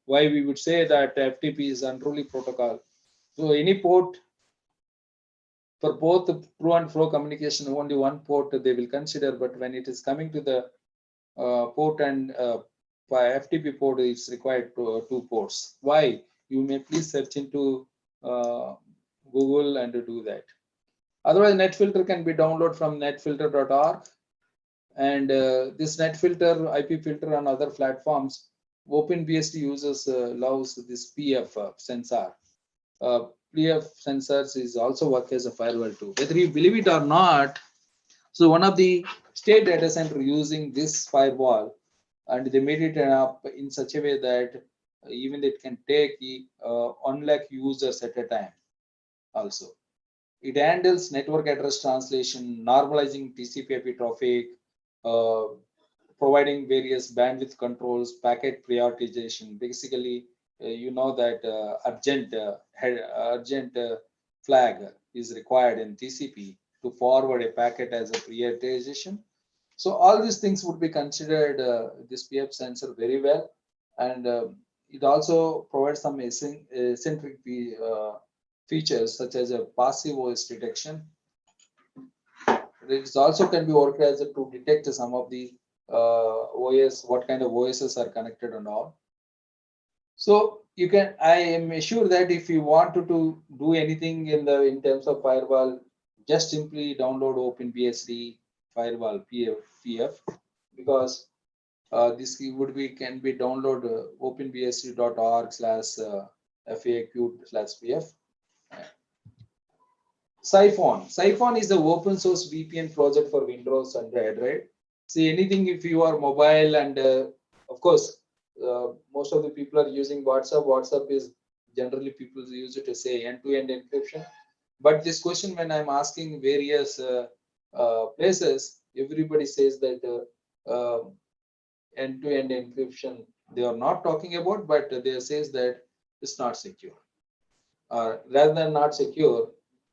Why we would say that FTP is unruly protocol. So any port, for both the true and fro communication, only one port they will consider. But when it is coming to the port and FTP port, is required two ports. Why? You may please search into Google and do that. Otherwise, NetFilter can be downloaded from netfilter.org. And this NetFilter, IP filter on other platforms, OpenBSD users loves this PF sensor. PF sensors is also work as a firewall too. Whether you believe it or not, so one of the state data center using this firewall, and they made it up in such a way that even it can take 1 lakh users at a time also. It handles network address translation, normalizing TCP/IP traffic, providing various bandwidth controls, packet prioritization. Basically, you know that urgent flag is required in TCP to forward a packet as a prioritization. So all these things would be considered this PF sensor very well, and it also provides some eccentric features such as a passive OS detection. It also can be worked as to detect some of the OS, what kind of OSs are connected and all. So you can, I am sure that if you want to do anything in terms of firewall, just simply download OpenBSD firewall PF, because this can be download openbsd.org/FAQ/PF. Siphon is the open source VPN project for Windows and Android. See, anything if you are mobile and of course, most of the people are using WhatsApp. WhatsApp is generally people use it to say end-to-end encryption. But this question, when I'm asking various places, everybody says that end-to-end encryption they are not talking about, but they says that is not secure. Or rather than not secure,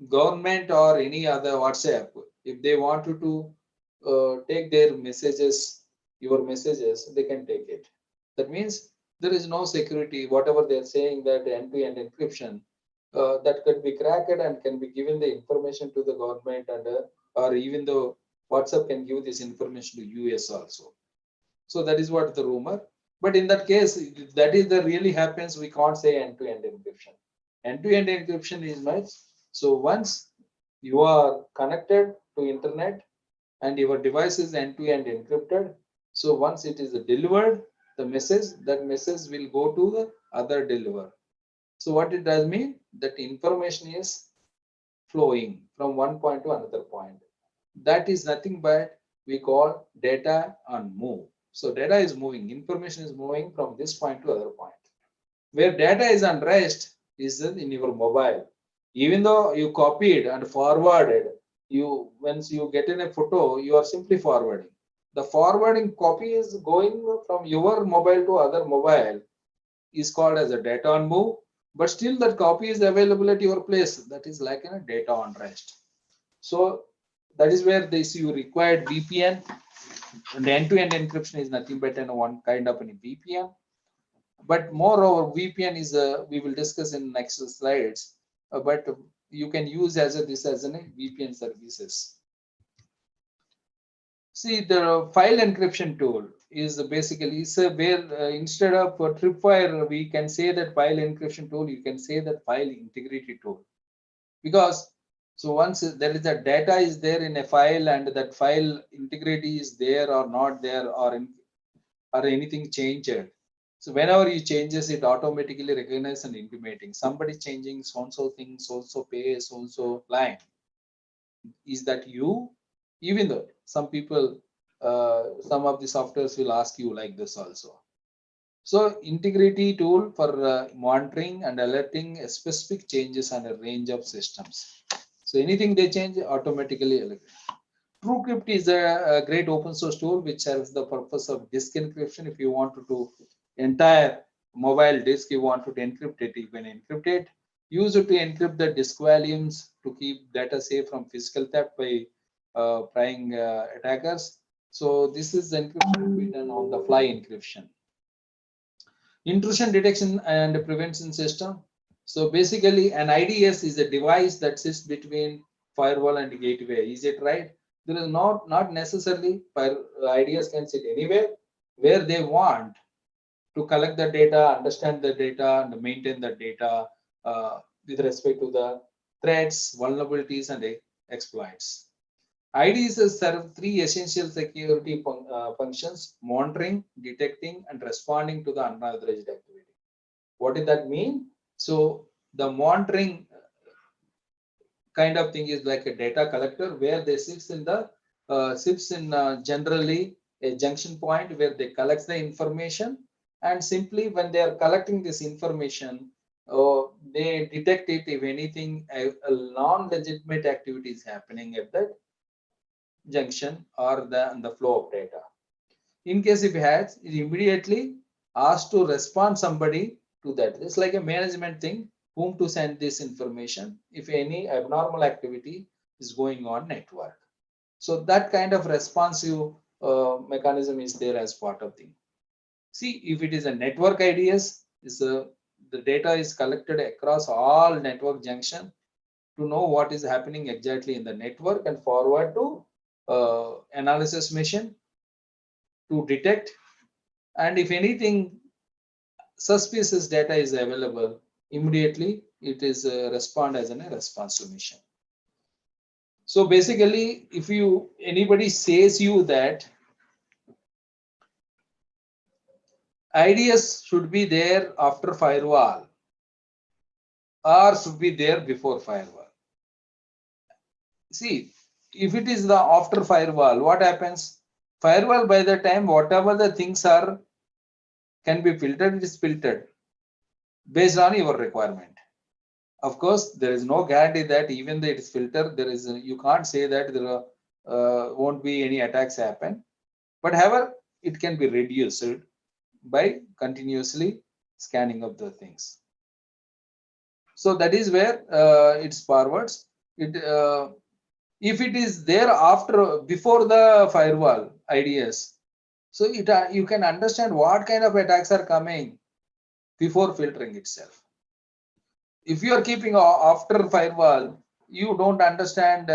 government or any other WhatsApp, if they wanted to take their messages, your messages, they can take it. That means there is no security. Whatever they are saying, that end-to-end encryption, that could be cracked and can be given the information to the government, and or even though WhatsApp can give this information to US also. So that is what the rumor. But in that case, if that is the really happens, we can't say end-to-end encryption. End-to-end encryption is much. So once you are connected to internet and your device is end-to-end encrypted, so once it is delivered, the message, that message will go to the other deliver. So what it does mean, that information is flowing from one point to another point. That is nothing but we call data on move. So data is moving, information is moving from this point to other point. Where data is on rest is in your mobile. Even though you copied and forwarded, you once you get in a photo, you are simply forwarding. The forwarding copy is going from your mobile to other mobile is called as a data on move, but still that copy is available at your place. That is like a data on rest. So that is where this you required VPN, and end-to-end encryption is nothing but one kind of a VPN. But moreover, VPN is we will discuss in next slides. But you can use this as a VPN services. See, the file encryption tool is basically where instead of tripwire, we can say that file encryption tool. You can say that file integrity tool, because so once there is a data is there in a file and that file integrity is there or not there, or anything changed. So whenever you changes, it automatically recognizes and intimating somebody changing so and so thing, so and so pay, so and so line. Is that you? Even though some people, some of the softwares will ask you like this also. So integrity tool for monitoring and alerting specific changes on a range of systems. So anything they change automatically alert. TrueCrypt is a great open source tool which serves the purpose of disk encryption. If you want to do entire mobile disk, you want to encrypt it, you can encrypt it. Use it to encrypt the disk volumes to keep data safe from physical theft by prying attackers. So this is encryption done on the fly encryption. Intrusion detection and prevention system. So basically an IDS is a device that sits between firewall and gateway. Is it right? There is not necessarily IDS can sit anywhere where they want to collect the data, understand the data, and maintain the data with respect to the threats, vulnerabilities, and exploits. IDs serve three essential security functions: monitoring, detecting, and responding to the unauthorized activity. What did that mean? So the monitoring kind of thing is like a data collector where they sits in generally a junction point where they collect the information, and simply when they are collecting this information, they detect it if anything a non-legitimate activity is happening at that junction or the flow of data. In case if it has, it immediately asks to respond somebody to that. It's like a management thing, whom to send this information if any abnormal activity is going on network. So that kind of responsive mechanism is there as part of the. See, if it is a network IDS, the data is collected across all network junction to know what is happening exactly in the network and forward to analysis machine to detect, and if anything suspicious data is available, immediately it is respond as a responsive mission. So basically, if anybody says you that IDS should be there after firewall or should be there before firewall. See, if it is the after firewall, what happens? Firewall, by the time whatever the things are can be filtered, it is filtered based on your requirement. Of course, there is no guarantee that even though it is filtered, you can't say that there won't be any attacks happen. But however, it can be reduced by continuously scanning of the things. So that is where it's forwards. If it is there before the firewall IDS, so you can understand what kind of attacks are coming before filtering itself. If you are keeping after firewall, you don't understand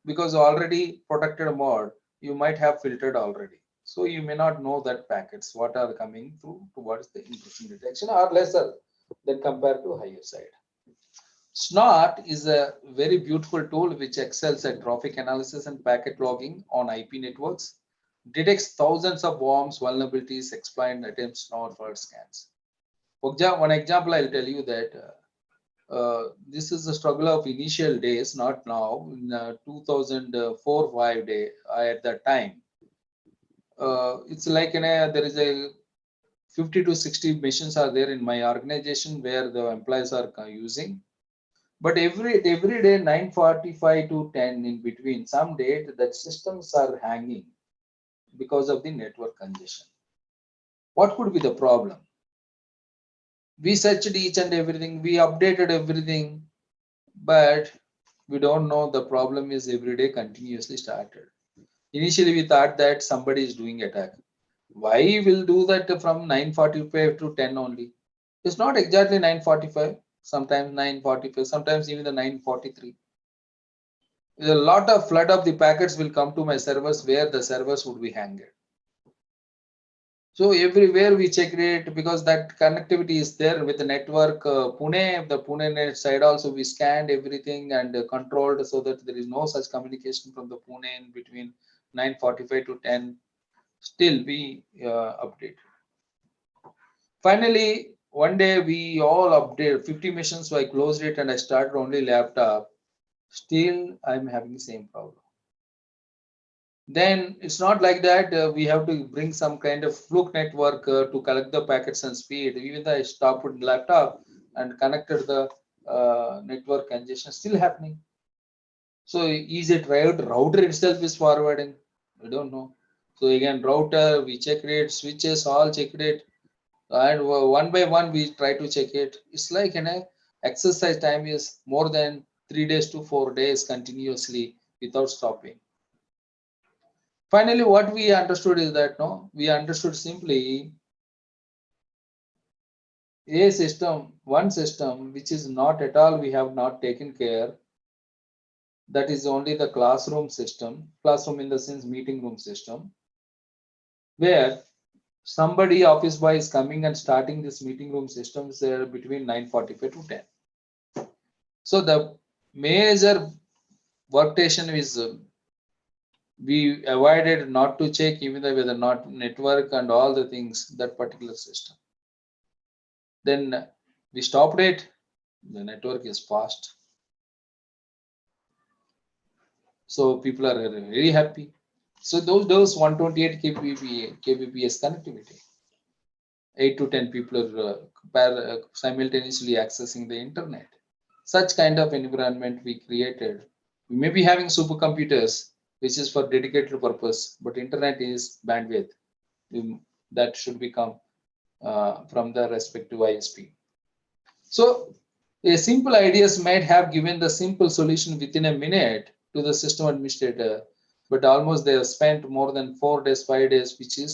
because already protected mode, you might have filtered already. So you may not know that packets, what are coming through towards the intrusion detection are lesser than compared to higher side. Snort is a very beautiful tool which excels at traffic analysis and packet logging on IP networks, detects thousands of worms, vulnerabilities, exploit attempts, snort for scans. One example I'll tell you that this is the struggle of initial days, not now. In 2004-5 day, at that time, it's like there is a 50 to 60 machines are there in my organization where the employees are using. But every day 9:45 to 10 in between, some date that systems are hanging because of the network congestion. What could be the problem? We searched each and everything, we updated everything, but we don't know the problem is every day continuously started. Initially, we thought that somebody is doing attack. Why will do that from 9:45 to 10 only? It's not exactly 9:45, sometimes 9:45, sometimes even the 9:43. A lot of flood of the packets will come to my servers where the servers would be hanged. So everywhere we check it because that connectivity is there with the network. The Pune net side also we scanned everything and controlled so that there is no such communication from the Pune in between 9:45 to 10. Still we update. Finally, one day we all update 50 machines, so I closed it and I started only laptop. Still, I'm having the same problem. Then it's not like that we have to bring some kind of fluke network to collect the packets and speed. Even though I stopped with laptop and connected the network congestion still happening. So is it router itself is forwarding? We don't know. So again, router, we check it, switches, all check it. And one by one, we try to check it. It's like exercise time is more than 3 days to 4 days continuously without stopping. Finally, what we understood is that we understood simply one system which is not at all we have not taken care. That is only the classroom system, classroom in the sense meeting room system, where somebody office boy is coming and starting this meeting room systems between 9:45 to 10. So the major workstation is we avoided not to check even though whether not network and all the things that particular system. Then we stopped it. The network is fast. So people are very happy. So those 128 kbps connectivity, 8 to 10 people are simultaneously accessing the internet. Such kind of environment we created. We may be having supercomputers, which is for dedicated purpose, but internet is bandwidth. That should become from the respective ISP. So a simple ideas might have given the simple solution within a minute to the system administrator, but almost they have spent more than 4 days, 5 days, which is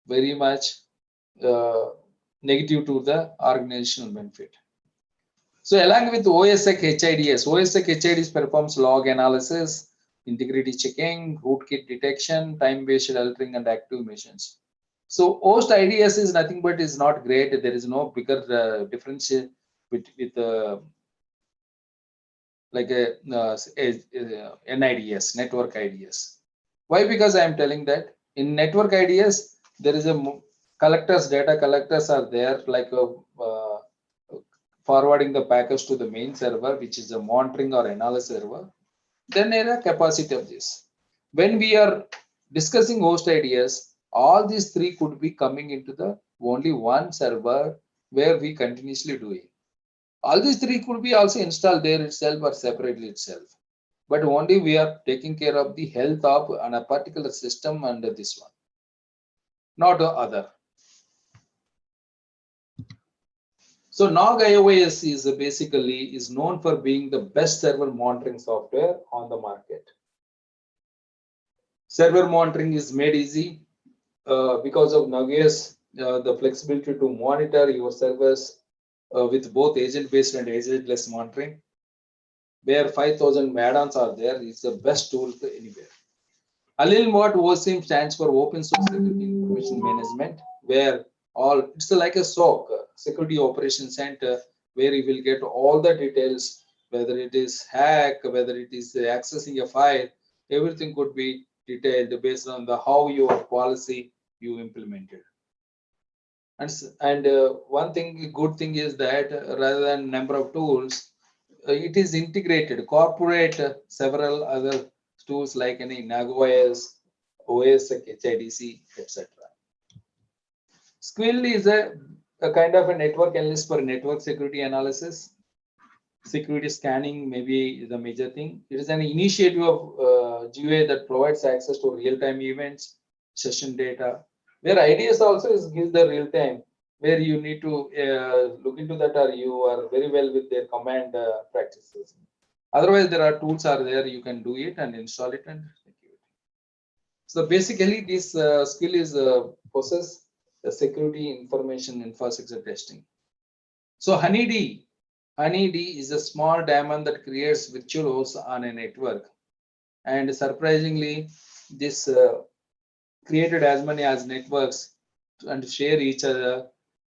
very much negative to the organizational benefit. So along with OSSEC HIDS, OSSEC HIDS performs log analysis, integrity checking, rootkit detection, time-based filtering, and active machines. So host IDS is nothing but is not great. There is no bigger difference with like a NIDS, network IDS. Why? Because I am telling that in network IDS, there is a collectors, data collectors are there, like forwarding the package to the main server, which is a monitoring or analysis server. Then there are capacity of this. When we are discussing host IDS, all these three could be coming into the only one server where we continuously do it. All these three could be also installed there itself or separately itself. But only we are taking care of the health of a particular system under this one, not the other. So Nog iOS is basically is known for being the best server monitoring software on the market. Server monitoring is made easy because of Nagios, the flexibility to monitor your servers with both agent-based and agentless monitoring, where 5,000 add-ons are there, is the best tool anywhere. A little what OSIM stands for Open Source Security Information Management, where it's like a SOC, Security Operations Center, where you will get all the details, whether it is hack, whether it is accessing a file, everything could be detailed based on the how your policy you implemented. And one thing, good thing is that rather than number of tools, it is integrated, corporate several other tools like any NagOS, OS, HIDC, etc. Squill is a kind of a network analyst for network security analysis. Security scanning may be the major thing. It is an initiative of GUI that provides access to real-time events, session data, where IDS also gives the real-time, where you need to look into that, or you are very well with their command practices. Otherwise, there are tools are there, you can do it and install it and secure it. So basically, this skill is possess the security information infrastructure testing. So HoneyD is a small daemon that creates virtual hosts on a network. And surprisingly, this created as many as networks and share each other.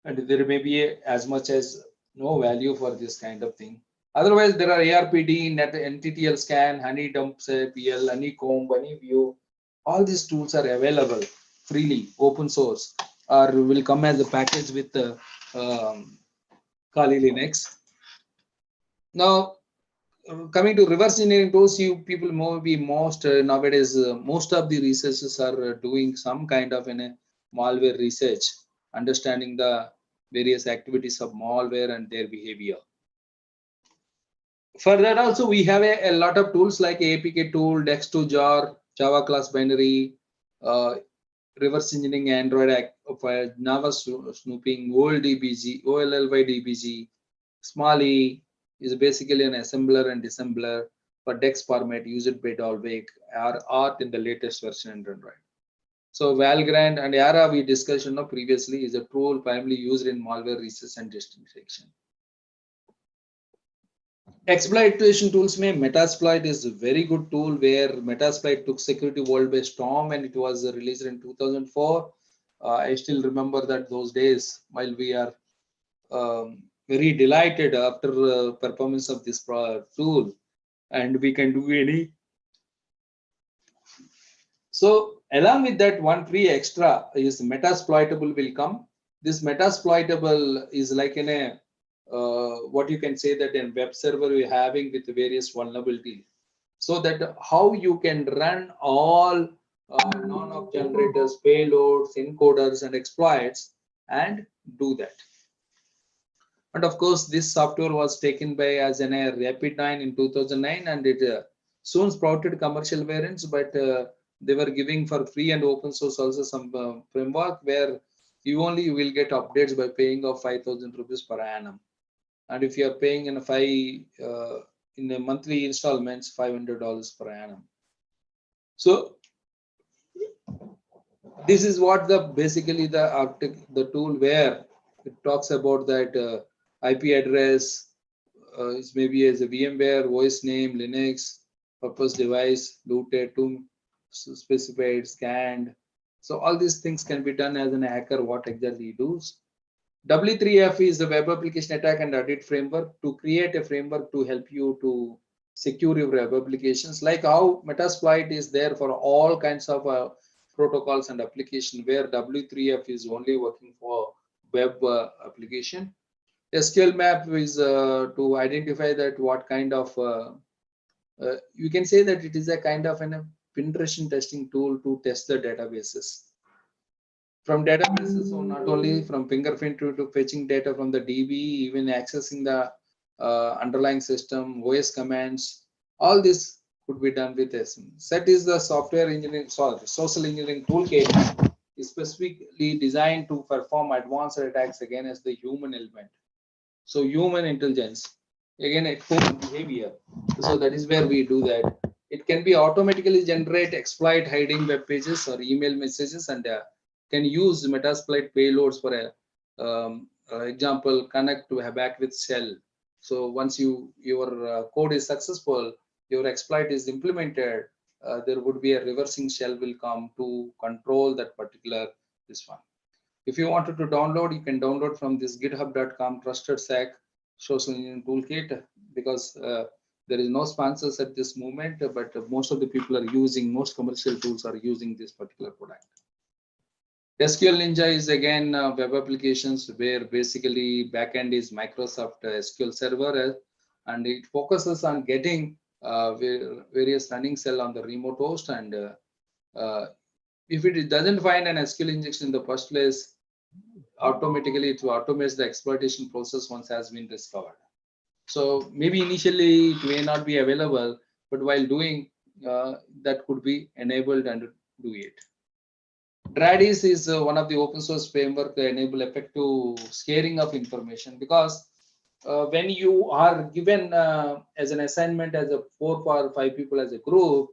And there may be as much as no value for this kind of thing. Otherwise, there are ARPD, NTTL Scan, HoneyDump, PL, Honeycomb, HoneyView. All these tools are available freely, open source, or will come as a package with Kali Linux. Now, coming to reverse engineering tools, you people maybe most nowadays most of the researchers are doing some kind of malware research, understanding the various activities of malware and their behavior. For that also, we have a lot of tools like APK tool, Dex2Jar, Java class binary, reverse engineering Android Java snooping, OLLY-DBG, Smalley is basically an assembler and disassembler for Dex format used by Dalvik or Art in the latest version in Android. So Valgrind and Yara we discussed previously is a tool primarily used in malware research and detection. Exploitation tools may Metasploit is a very good tool where Metasploit took security world by storm and it was released in 2004. I still remember that those days while we are very delighted after performance of this tool and we can do any. So along with that, one free extra is Metasploitable will come. This Metasploitable is like in a what you can say that in web server we're having with various vulnerabilities, so that how you can run all non-op generators, payloads, encoders, and exploits and do that. And of course, this software was taken by as a Rapid9 in 2009, and it soon sprouted commercial variants, but they were giving for free and open source also some framework where you will get updates by paying of 5,000 rupees per annum. And if you are paying in a monthly installments, $500 per annum. So this is what basically the tool where it talks about that IP address is maybe as a VMware, voice name, Linux, purpose device, looted, to specified, scanned. So all these things can be done as an hacker. What exactly it does? W3F is the web application attack and audit framework to create a framework to help you to secure your web applications, like how Metasploit is there for all kinds of protocols and application, where W3F is only working for web application. SQL map is to identify that what kind of you can say that it is a kind of a penetration testing tool to test the databases. From databases, so not only from fingerprint to fetching data from the DB, even accessing the underlying system, OS commands, all this could be done with SEM. SET is the software engineering, social engineering toolkit, is specifically designed to perform advanced attacks against the human element. So human intelligence, again at home behavior. So that is where we do that. It can be automatically generate exploit hiding web pages or email messages, and can use Metasploit payloads for a example, connect to back with shell. So once your code is successful, your exploit is implemented, there would be a reversing shell will come to control that particular this one. If you wanted to download, you can download from this github.com trusted SAC social engineering toolkit, because there is no sponsors at this moment, but most of the people are using, most commercial tools are using this particular product. SQL Ninja is again web applications where basically backend is Microsoft SQL Server, and it focuses on getting various running cell on the remote host, and if it doesn't find an SQL injection in the first place, automatically it automates the exploitation process once has been discovered. So maybe initially it may not be available, but while doing that could be enabled and do it. Dradis is one of the open source framework that enable effective scaling of information, because when you are given as an assignment as a 4 or 5 people as a group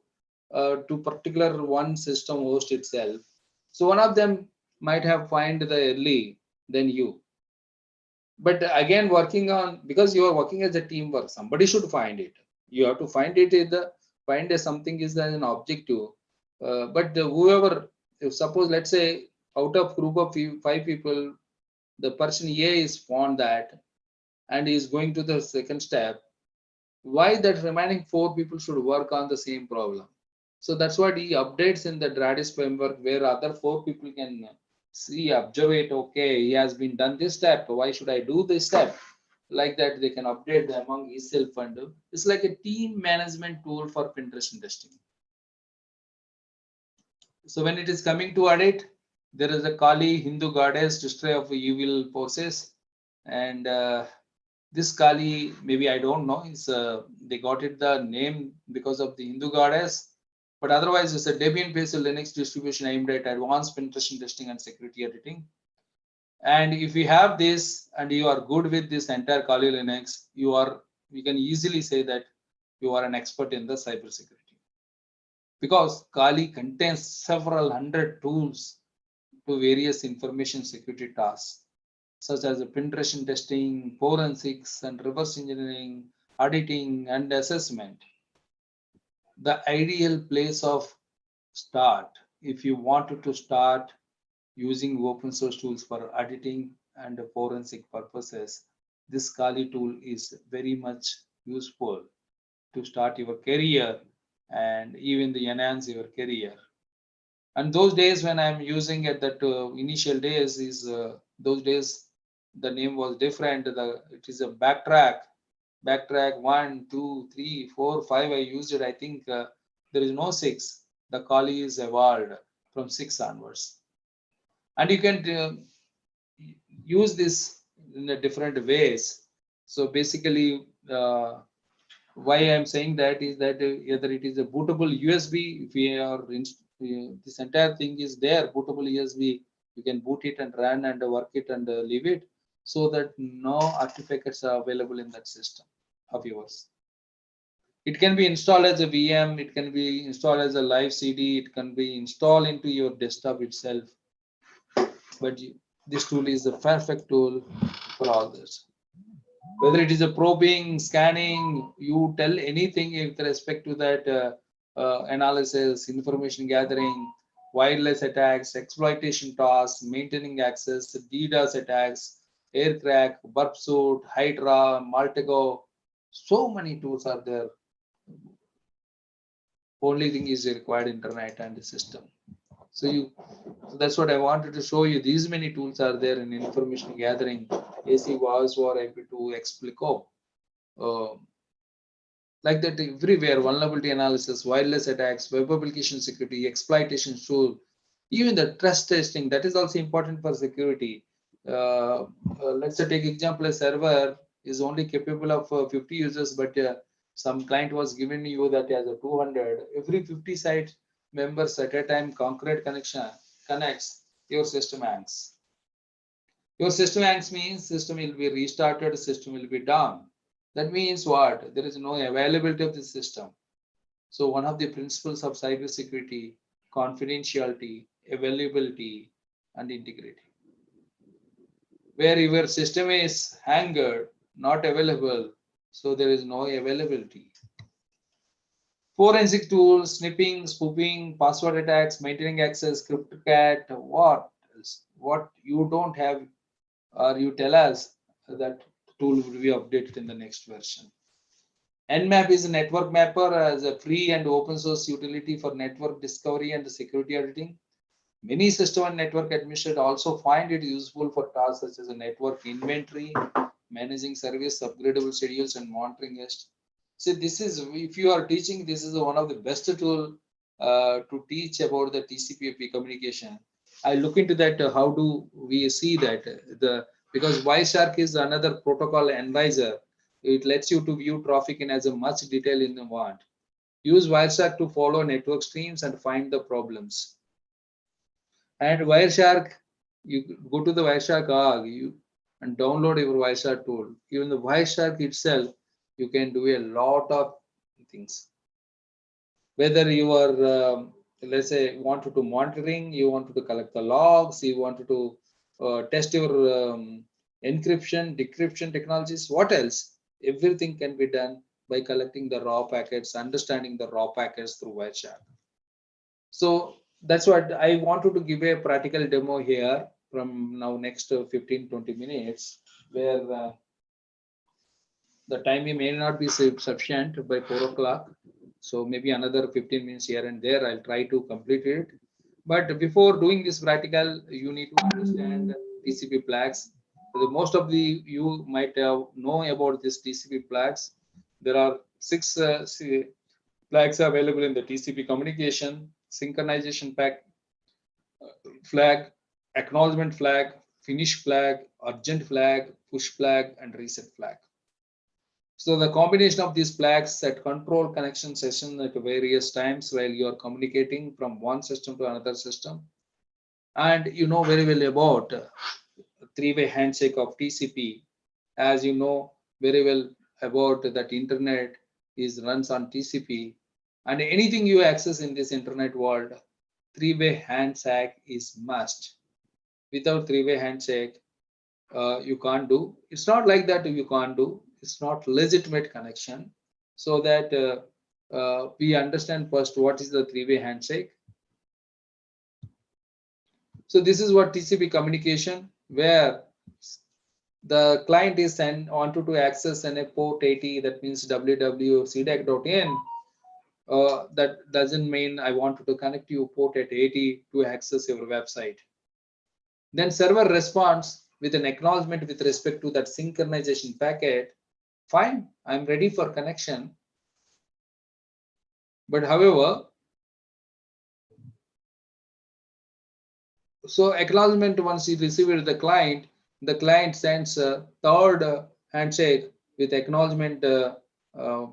to particular one system host itself, so one of them might have find the early than you. But again, working on, because you are working as a teamwork, somebody should find it. You have to find it in the find something is an objective. But whoever, if suppose let's say out of group of 5 people, the person A is found that and is going to the second step, why that remaining 4 people should work on the same problem? So that's what he updates in the Dradis framework, where other 4 people can see, observe it. Okay, he has been done this step. Why should I do this step? Like that, they can update among itself, and it's like a team management tool for penetration testing. So when it is coming to audit, there is a Kali, Hindu goddess, destroyer of evil forces, and this Kali, maybe I don't know, is they got it the name because of the Hindu goddess, but otherwise it's a Debian-based Linux distribution aimed at advanced penetration testing and security auditing. And if you have this and you are good with this entire Kali Linux, you can easily say that you are an expert in the cybersecurity, because Kali contains several hundred tools to various information security tasks, such as penetration testing, forensics, and reverse engineering, auditing, and assessment. The ideal place of start, if you wanted to start using open source tools for auditing and forensic purposes, this Kali tool is very much useful to start your career and even to enhance your career. And those days when I'm using it, that initial days is those days the name was different. It is a backtrack 1, 2, 3, 4, 5. I used it. I think there is no 6. The Kali is evolved from 6 onwards, and you can use this in a different ways. So basically, why I'm saying that is that either it is a bootable USB. If we are this entire thing is there, bootable USB, you can boot it and run and work it and leave it, so that no artifacts are available in that system of yours. It can be installed as a VM, it can be installed as a live CD, it can be installed into your desktop itself. But this tool is the perfect tool for all this. Whether it is a probing, scanning, you tell anything with respect to that analysis, information gathering, wireless attacks, exploitation tasks, maintaining access, DDoS attacks, Aircrack, Burpsuit, Hydra, Maltego. So many tools are there. Only thing is required internet and the system. So that's what I wanted to show you. These many tools are there in information gathering, AC, voice, or IP2, Explico. Like that everywhere, vulnerability analysis, wireless attacks, web application security, exploitation tool, even the trust testing, that is also important for security. Let's say take example, a server is only capable of 50 users, but some client was given you that as a 200. Every 50 site members at a time concurrent connection connects, your system hangs. Your system hangs means system will be restarted, system will be down. That means what? There is no availability of the system. So one of the principles of cybersecurity, confidentiality, availability, and integrity. Where your system is hanged, not available, so there is no availability. Forensic tools, sniffing, spoofing, password attacks, maintaining access, CryptoCat, what else? What you don't have, or you tell us that tool will be updated in the next version. Nmap is a network mapper as a free and open source utility for network discovery and security auditing. Many system and network administrators also find it useful for tasks such as a network inventory, managing service, upgradable schedules, and monitoring guests. See, this is, if you are teaching, this is one of the best tool to teach about the TCP/IP communication. I look into that. How do we see that? Because Wireshark is another protocol analyzer. It lets you to view traffic in as much detail in you want. Use Wireshark to follow network streams and find the problems. And Wireshark, you go to the Wireshark org, and download your Wireshark tool. Even the Wireshark itself, you can do a lot of things. Whether you are, let's say, wanted to monitoring, you wanted to collect the logs, you wanted to test your encryption, decryption technologies, what else? Everything can be done by collecting the raw packets, understanding the raw packets through Wireshark. So that's what I wanted to give a practical demo here from now next 15-20 minutes, where the time may not be sufficient by 4 o'clock. So maybe another 15 minutes here and there, I'll try to complete it. But before doing this practical, you need to understand TCP flags. Most of you might know about this TCP flags. There are 6 flags available in the TCP communication: synchronization flag, acknowledgement flag, finish flag, urgent flag, push flag, and reset flag. So the combination of these flags set control connection session at various times while you are communicating from one system to another system. And you know very well about three-way handshake of TCP, as you know very well about that internet runs on TCP, and anything you access in this internet world, three-way handshake is must. Without three-way handshake, you can't do. It's not like that you can't do. It's not legitimate connection. So that we understand first what is the three-way handshake. So this is what TCP communication, where the client is wanted to access a port 80, that means www.cdac.in. That doesn't mean I wanted to connect you port at 80 to access your website. Then server responds with an acknowledgement with respect to that synchronization packet. Fine, I'm ready for connection. But however, so acknowledgement, once you receive it, the client sends a third handshake with acknowledgement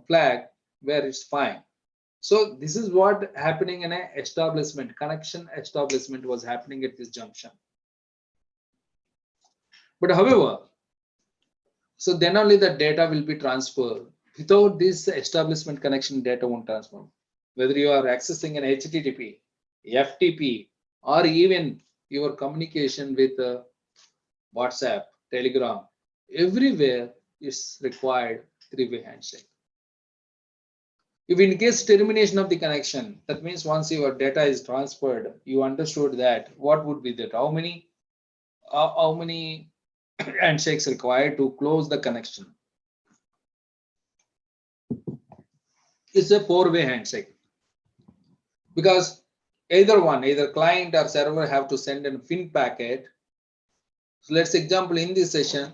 flag where it's fine. So this is what happening in an establishment, connection establishment was happening at this junction. But however, so then only the data will be transferred. Without this establishment connection, data won't transfer. Whether you are accessing an HTTP, FTP, or even your communication with WhatsApp, Telegram, everywhere is required three-way handshake. If in case termination of the connection, that means once your data is transferred, you understood that what would be that? How many handshakes required to close the connection? It's a four-way handshake, because either client or server have to send a FIN packet. So let's example in this session,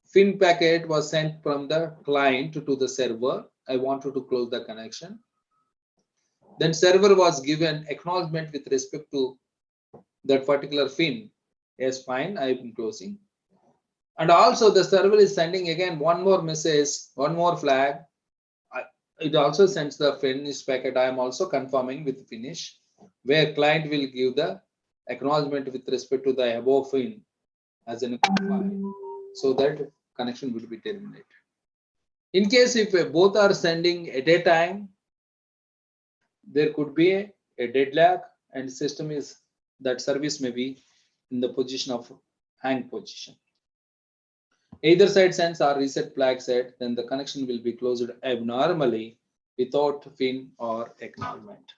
FIN packet was sent from the client to the server. I wanted to close the connection. Then server was given acknowledgement with respect to that particular FIN. Yes, fine, I am closing. And also the server is sending again one more message, one more flag. It also sends the finish packet. I am also confirming with finish, where client will give the acknowledgement with respect to the above FIN. as an file, so that connection will be terminated. In case if both are sending at a time, there could be a deadlock, and system is that service may be in the position of hang position. Either side sends or reset flag set, then the connection will be closed abnormally without fin or acknowledgement.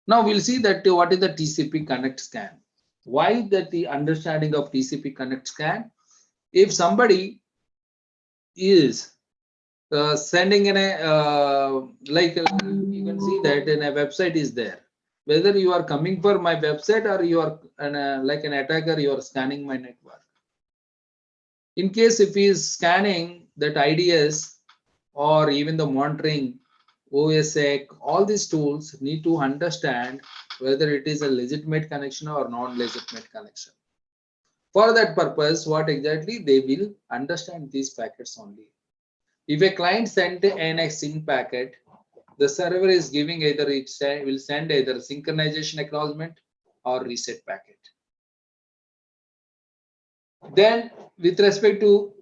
Now we'll see that what is the TCP connect scan. Why that the understanding of TCP connect scan? If somebody is sending in a like you can see that in a website is there, whether you are coming for my website or you are like an attacker, you are scanning my network. In case if he is scanning that IDS or even the monitoring OSSEC, all these tools need to understand whether it is a legitimate connection or non-legitimate connection. For that purpose, what exactly they will understand these packets only. If a client sent in a SYN packet, the server is giving either it will send either synchronization acknowledgement or reset packet. Then with respect to,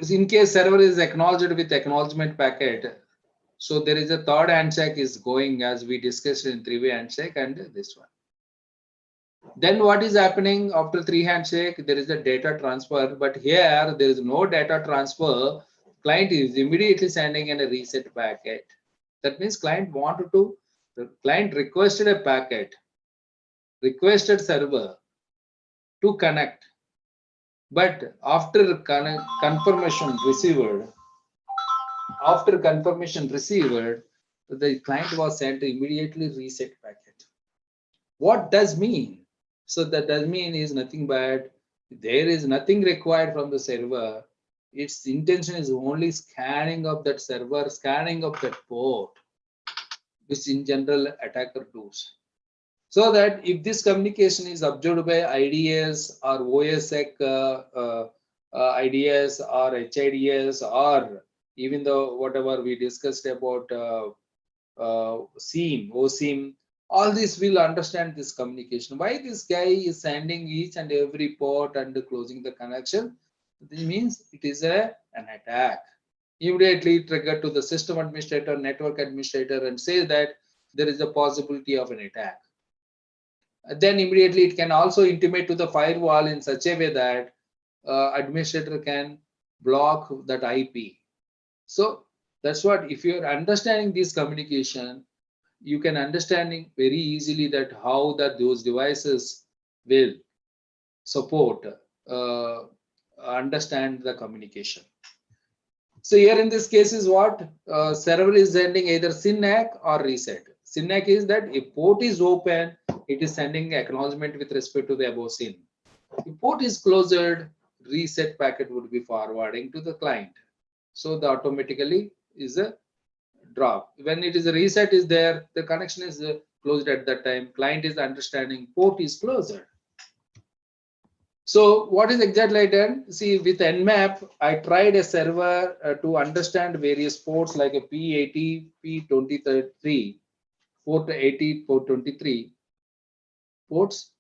in case server is acknowledged with acknowledgement packet, so there is a third handshake is going as we discussed in three-way handshake and this one. Then what is happening after three handshake? There is a data transfer, but here there is no data transfer. Client is immediately sending in a reset packet. That means client requested a packet, requested server to connect, but after confirmation received, the client was sent immediately reset packet. What does mean? So that does mean is nothing but there is nothing required from the server. Its intention is only scanning of that server, scanning of that port, which in general attacker does. So that if this communication is observed by IDS or OSSEC IDS or HIDS or even though whatever we discussed about SIEM, OSIM, all this will understand this communication. Why this guy is sending each and every port and closing the connection? This means it is an attack. Immediately trigger to the system administrator, network administrator, and say that there is a possibility of an attack. Then immediately it can also intimate to the firewall in such a way that administrator can block that IP. So that's what, if you're understanding this communication, you can understanding very easily that how that those devices will support understand the communication. So here in this case is what server is sending either SYN-ACK or reset. SYN-ACK is that if port is open, it is sending acknowledgement with respect to the above SYN. If port is closed, reset packet would be forwarding to the client. So the automatically is a drop. When it is a reset is there, the connection is closed at that time. Client is understanding port is closed. So what is exactly I done? See, with Nmap, I tried a server to understand various ports like a P80, P23, port 80, port 23 ports.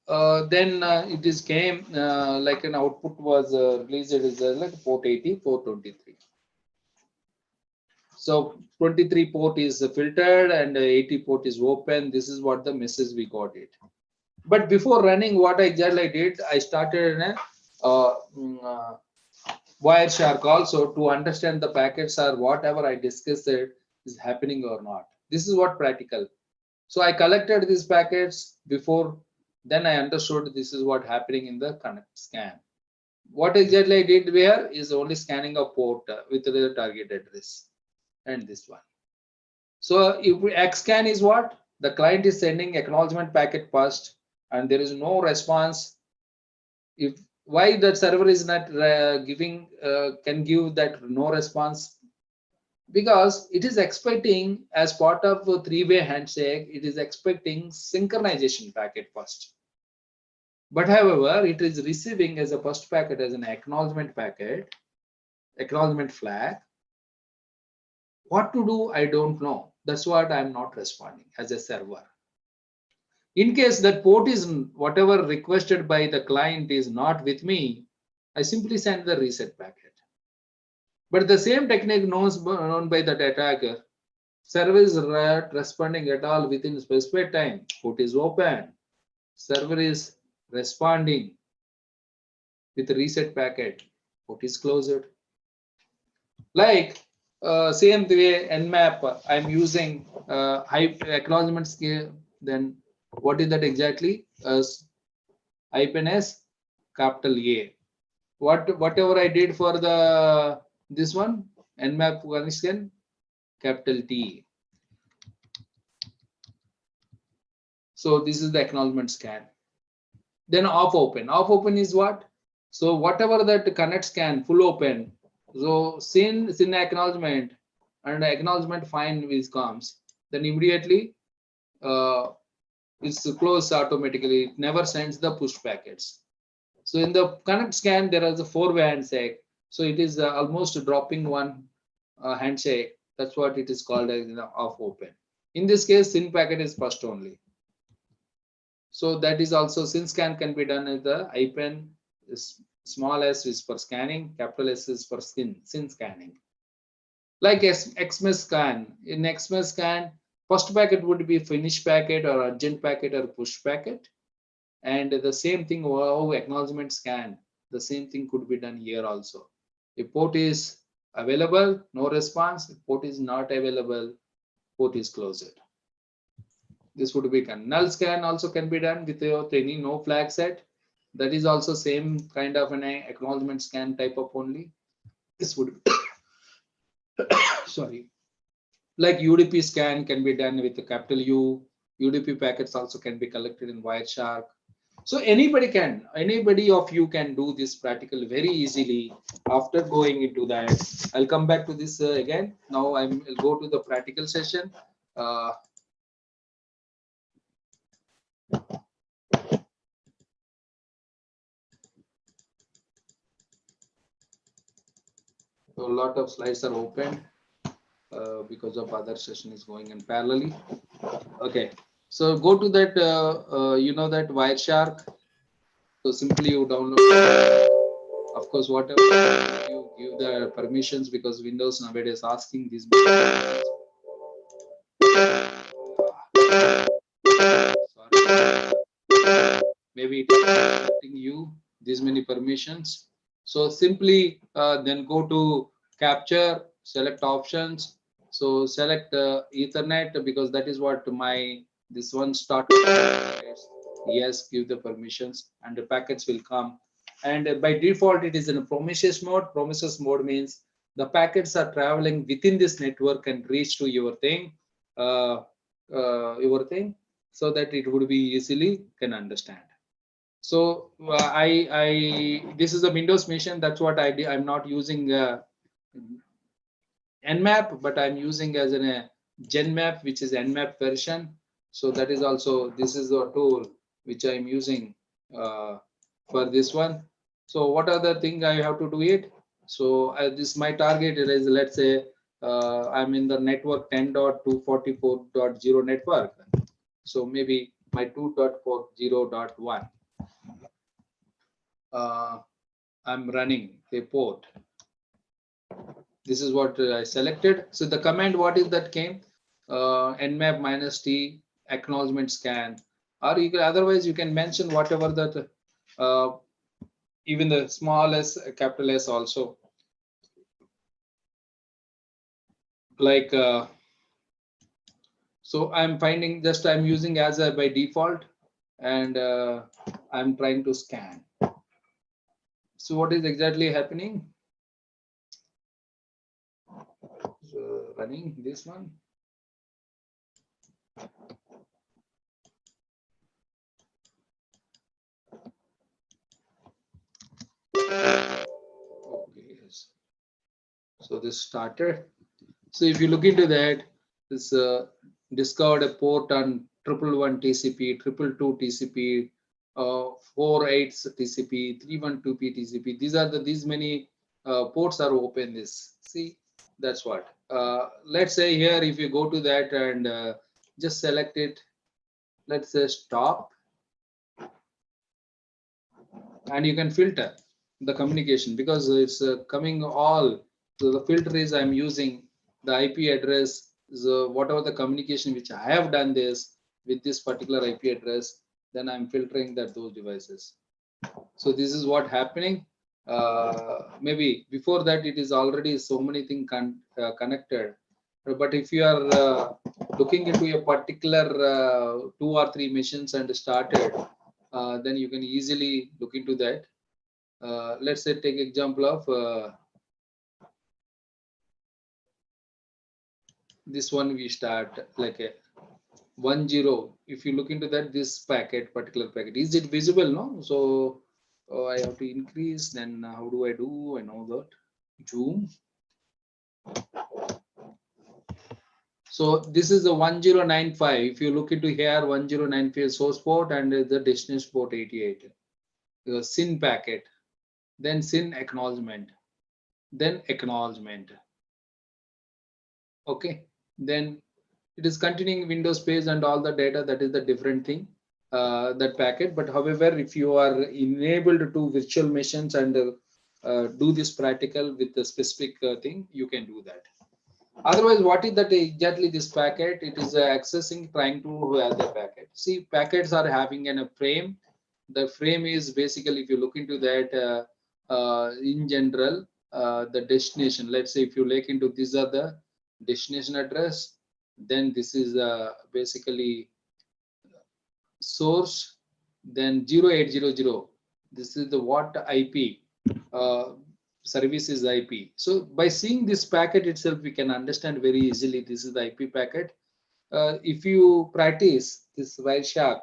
Then it is came like an output was released as like port 80, port 23. So 23 port is filtered and 80 port is open. This is what the message we got it. But before running, what exactly I did, I started in a Wireshark also to understand the packets or whatever I discussed it is happening or not. This is what practical. So I collected these packets before, then I understood this is what happening in the connect scan. What exactly I did here is only scanning a port with the target address and this one. So if XScan is what? The client is sending acknowledgement packet first and there is no response. If why that server is not giving can give that no response? Because it is expecting as part of a three-way handshake, it is expecting synchronization packet first. But however, it is receiving as a first packet as an acknowledgement packet, acknowledgement flag. What to do, I don't know. That's what I'm not responding as a server. In case that port is whatever requested by the client is not with me, I simply send the reset packet. But the same technique known by the attacker, server is not responding at all within specified time. Port is open. Server is responding with reset packet. Port is closed. Like same way Nmap, I'm using acknowledgement scale. Then what is that exactly? -S capital A. Whatever I did for the this one Nmap connection, capital T. So this is the acknowledgement scan. Then off open. Off open is what? So whatever that connect scan full open. So since in acknowledgement and acknowledgement fine which comes, then immediately it's closed automatically. It never sends the push packets. So in the connect scan, there is a 4-way handshake. So it is almost dropping one handshake. That's what it is called as off open. In this case, SYN packet is first only. So that is also SYN scan can be done with the IPEN. Small s is for scanning, capital S is for SYN scanning. Like XMS scan. In XMS scan, first packet would be finish packet or urgent packet or push packet. And the same thing, how acknowledgement scan, the same thing could be done here also. If port is available, no response. If port is not available, port is closed. This would be done. Null scan also can be done without any no flag set. That is also same kind of an acknowledgement scan type of only. This would be sorry. Like UDP scan can be done with the capital U. UDP packets also can be collected in Wireshark. So anybody of you can do this practical very easily after going into that. I'll come back to this again. Now I'll go to the practical session. A lot of slides are open because of other session is going in parallelly. Okay. So go to that, you know that Wireshark. So simply you download, of course, whatever you give the permissions, because Windows nowadays asking these. Sorry. Maybe it is asking you these many permissions. So simply then go to capture, select options. So select Ethernet, because that is what this one start. Yes, give the permissions and the packets will come. And by default, it is in a promises mode. Promises mode means the packets are traveling within this network and reach to your thing, so that it would be easily can understand. So this is a Windows machine. That's what I did. I'm not using Nmap, but I'm using as a GenMap, which is Nmap version. So that is also, this is the tool which I'm using for this one. So what are the things I have to do it? So this my target is, let's say I'm in the network 10.244.0 network. So maybe my 2.40.1. I'm running a port. This is what I selected. So the command, what is that came? Nmap -t acknowledgement scan, or you can, otherwise you can mention whatever that, even the small s, capital S also. Like, so I'm finding just I'm using as a by default, and I'm trying to scan. So what is exactly happening? So running this one. Okay, yes. So this started. So if you look into that, this discovered a port on 111 TCP, 222 TCP, 48 TCP, 312P TCP. These many ports are open. This, see, that's what. Let's say here, if you go to that and just select it, let's say stop, and you can filter the communication because it's coming all. So the filter is I'm using the IP address, so whatever the communication which I have done this with this particular IP address, then I'm filtering that those devices. So this is what happening. Maybe before that it is already so many things connected. But if you are looking into a particular 2 or 3 missions and started, then you can easily look into that. Let's say take example of this one. We start like a 10. If you look into that, this particular packet, is it visible? No. So I have to increase. Then how do I do? I know that zoom. So this is the 1095. If you look into here, 1095 source port and the destination port 88. The SYN packet, then SYN acknowledgement, then acknowledgement. Okay, then it is continuing Windows page and all the data. That is the different thing, that packet. But however, if you are enabled to do virtual machines and do this practical with the specific thing, you can do that. Otherwise, what is that exactly this packet? It is accessing, trying to have the packet. See, packets are having a frame. The frame is basically, if you look into that, in general, the destination. Let's say if you look into these are the destination address, then this is basically source, then 0800. This is the what IP. Service is IP. So by seeing this packet itself, we can understand very easily this is the IP packet. If you practice this Wireshark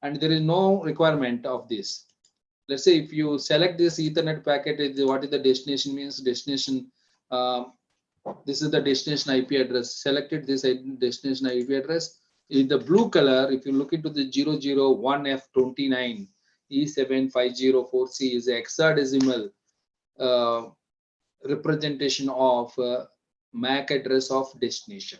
and there is no requirement of this, let's say if you select this Ethernet packet, what is the destination means destination. This is the destination IP address. Selected this destination IP address. In the blue color, if you look into the 001F29 E7504C is the hexadecimal representation of MAC address of destination.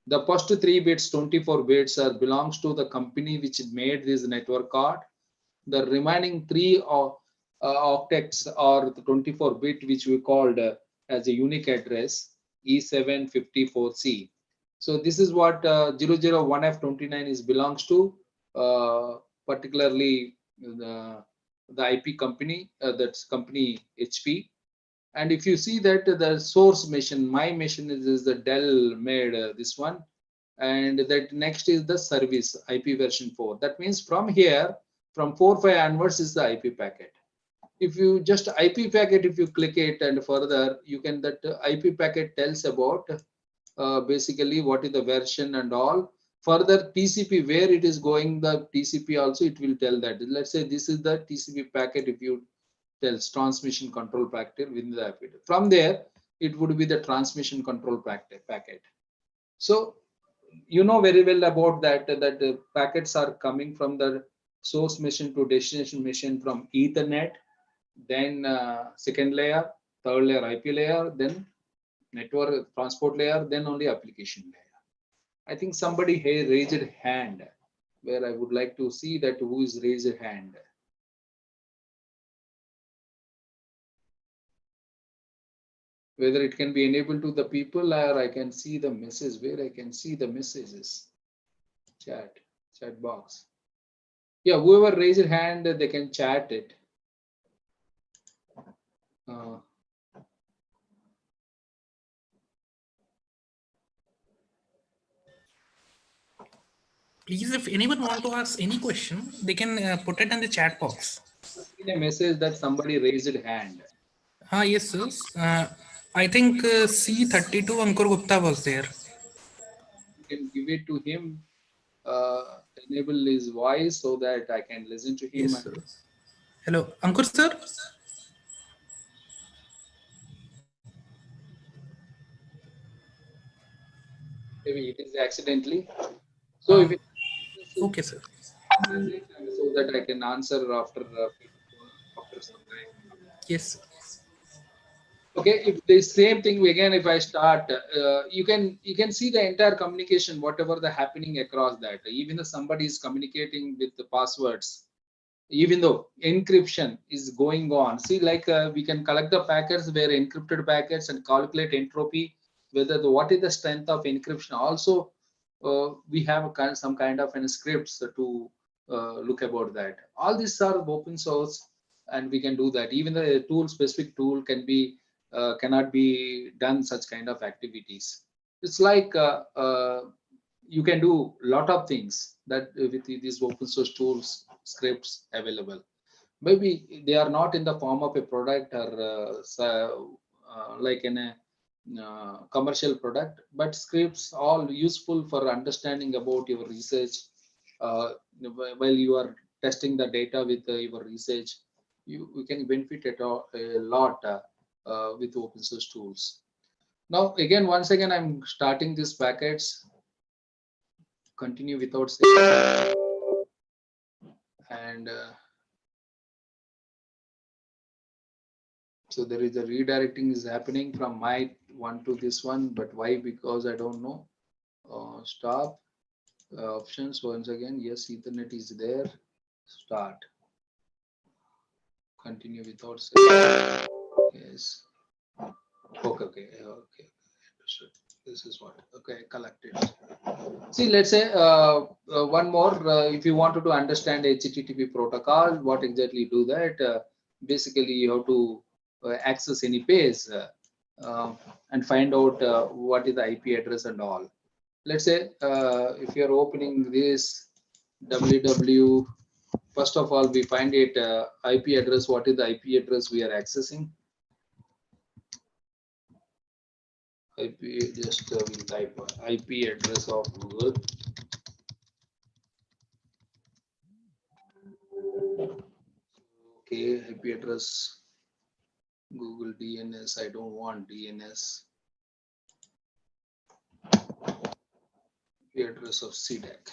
The first 3 bits, 24 bits, belongs to the company which made this network card. The remaining 3 octets or the 24 bit, which we called as a unique address, E754C. So this is what 001F29 is belongs to, particularly the IP company, that's company HP. And if you see that the source machine, my machine is the Dell made this one, and that next is the service IP version 4. That means from here, from 4.5 onwards is the IP packet. If you just IP packet, if you click it and further, you can that IP packet tells about basically what is the version and all. Further TCP, where it is going, the TCP also it will tell that. Let's say this is the TCP packet. If you tells transmission control packet within the IP, from there it would be the transmission control packet. So you know very well about that the packets are coming from the source machine to destination machine from Ethernet, then second layer, third layer IP layer, then network transport layer, then only application layer. I think somebody here raised a hand where I would like to see that who is raised a hand. Whether it can be enabled to the people or I can see the message, where I can see the messages. Chat box. Yeah, whoever raised a hand, they can chat it. Please, if anyone want to ask any question, they can put it in the chat box. In a message that somebody raised a hand. Yes, sir. I think C32 Ankur Gupta was there. You can give it to him, enable his voice so that I can listen to him. Yes, sir. Hello, Ankur sir. Maybe it is accidentally. So if it, okay, sir. So that I can answer after some time. Yes. Okay, if the same thing again, if I start, you can see the entire communication, whatever the happening across that. Even if somebody is communicating with the passwords, even though encryption is going on, see, like we can collect the packets where encrypted packets and calculate entropy, whether what is the strength of encryption. Also, we have some kind of scripts to look about that. All these are open source, and we can do that. Even the tool, specific tool, cannot be done such kind of activities. It's like you can do a lot of things that with these open source tools, scripts available. Maybe they are not in the form of a product or like in a commercial product, but scripts all useful for understanding about your research. While you are testing the data with your research, you can benefit a lot with open source tools. Now, again, once again, I'm starting these packets. Continue without saving. And so there is a redirecting is happening from my one to this one, but why? Because I don't know. Stop options once again. Yes, Ethernet is there. Start. Continue without saving. Yes. Okay. This is what. Okay, collected. See, let's say one more. If you wanted to understand HTTP protocol, what exactly do that? Basically, you have to access any page and find out what is the IP address and all. Let's say if you're opening this www, first of all, we find it IP address. What is the IP address we are accessing? IP, just we'll type IP address of Google. Okay, IP address Google DNS. I don't want DNS. IP address of CDAC.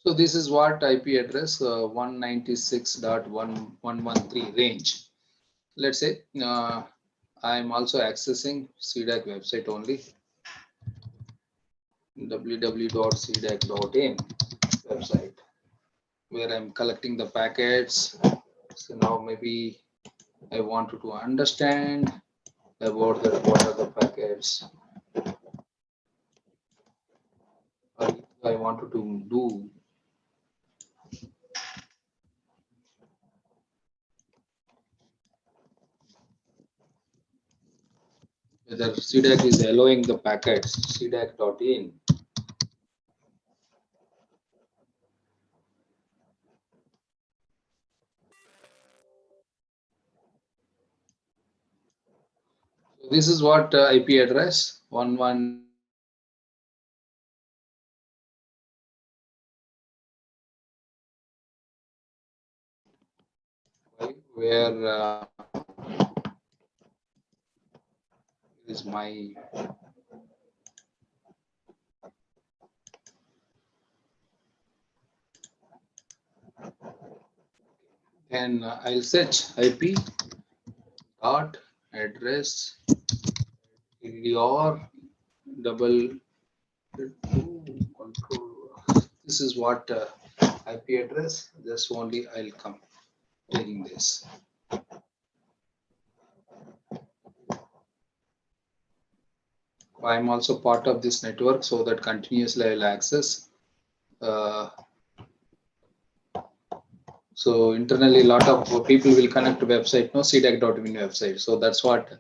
So this is what IP address 196.1.113 range. Let's say I'm also accessing CDAC website only. www.cdac.in website, where I'm collecting the packets. So now maybe I wanted to understand about that, what are the packets I wanted to do. Whether CDAC is allowing the packets, cdac.in. So this is what IP address 11. Where is my and I'll search IP dot address your double control. This is what IP address. Just only I'll come taking this. I'm also part of this network, so that continuously I'll access. So internally, a lot of people will connect to website, no cdac.in website. So that's what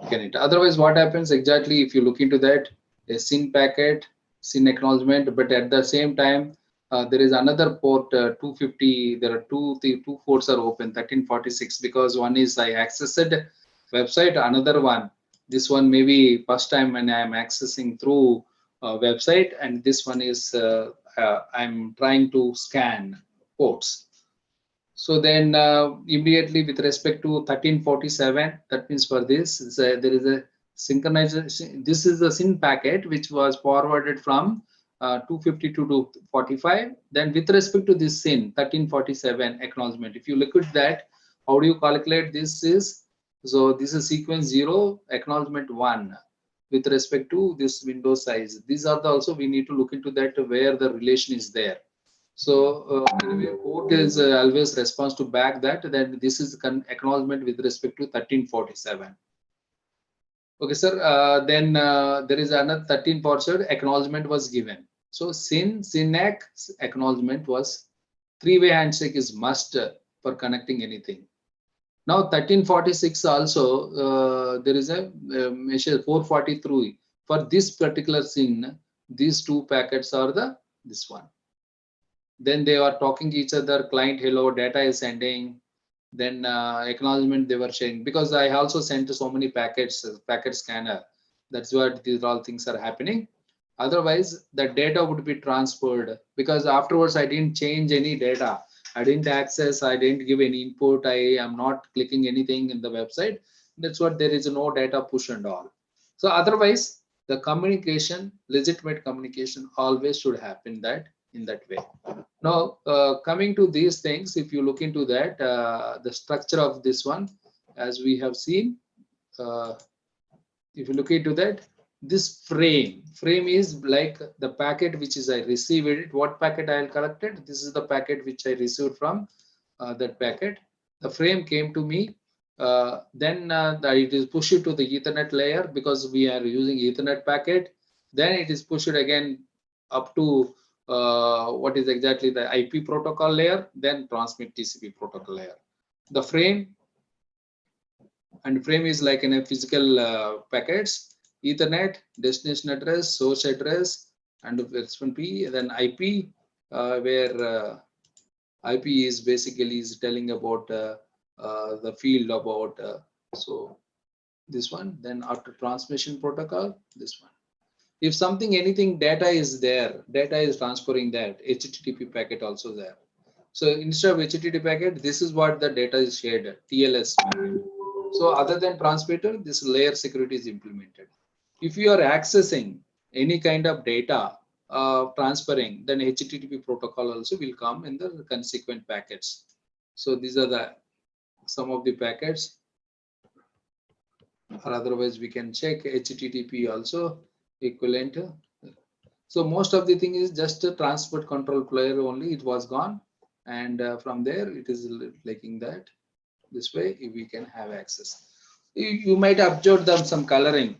can it. Otherwise, what happens exactly if you look into that, a SYN packet, SYN acknowledgement, but at the same time, there is another port 250. There are two ports are open 1346 because one is I accessed website, another one. This one maybe first time when I am accessing through website, and this one is I'm trying to scan ports. So then immediately with respect to 1347, that means for this, there is a synchronization. This is the SYN packet which was forwarded from 252 to 45. Then with respect to this SYN 1347 acknowledgement, if you look at that, how do you calculate this is, so this is sequence 0, acknowledgement 1 with respect to this window size. These are the also we need to look into that where the relation is there. So anyway, port is always response to back that, then this is acknowledgement with respect to 1347. Okay, sir. Then there is another 1347 acknowledgement was given. So SYN-ACK acknowledgement was three-way handshake is must for connecting anything. Now 1346 also there is a measure 443 for this particular SYN. These two packets are the this one. Then they are talking each other. Client hello, data is sending. Then acknowledgement they were sharing, because I also sent so many packets, packet scanner. That's what these all things are happening. Otherwise the data would be transferred, because afterwards I didn't change any data. I didn't access, I didn't give any input, I am not clicking anything in the website. That's what there is no data push and all. So otherwise the communication, legitimate communication always should happen that in that way. Now, coming to these things, if you look into that, the structure of this one, as we have seen, if you look into that, this frame is like the packet which is I received it. What packet I collected? This is the packet which I received from that packet. The frame came to me. Then it is pushed to the Ethernet layer, because we are using Ethernet packet. Then it is pushed again up to what is exactly the IP protocol layer, then transmit TCP protocol layer. The frame is like in a physical packets, Ethernet, destination address, source address, and H1P, then IP, where IP is basically is telling about the field about so this one. Then after transmission protocol, this one. If something, anything data is there, data is transferring that, HTTP packet also there. So instead of HTTP packet, this is what the data is shared, TLS packet. So other than transmitter, this layer security is implemented. If you are accessing any kind of data transferring, then HTTP protocol also will come in the consequent packets. So these are the some of the packets, or otherwise we can check HTTP also equivalent. So most of the thing is just a transport control player only, it was gone, and from there it is liking that. This way we can have access. You might observe them some coloring.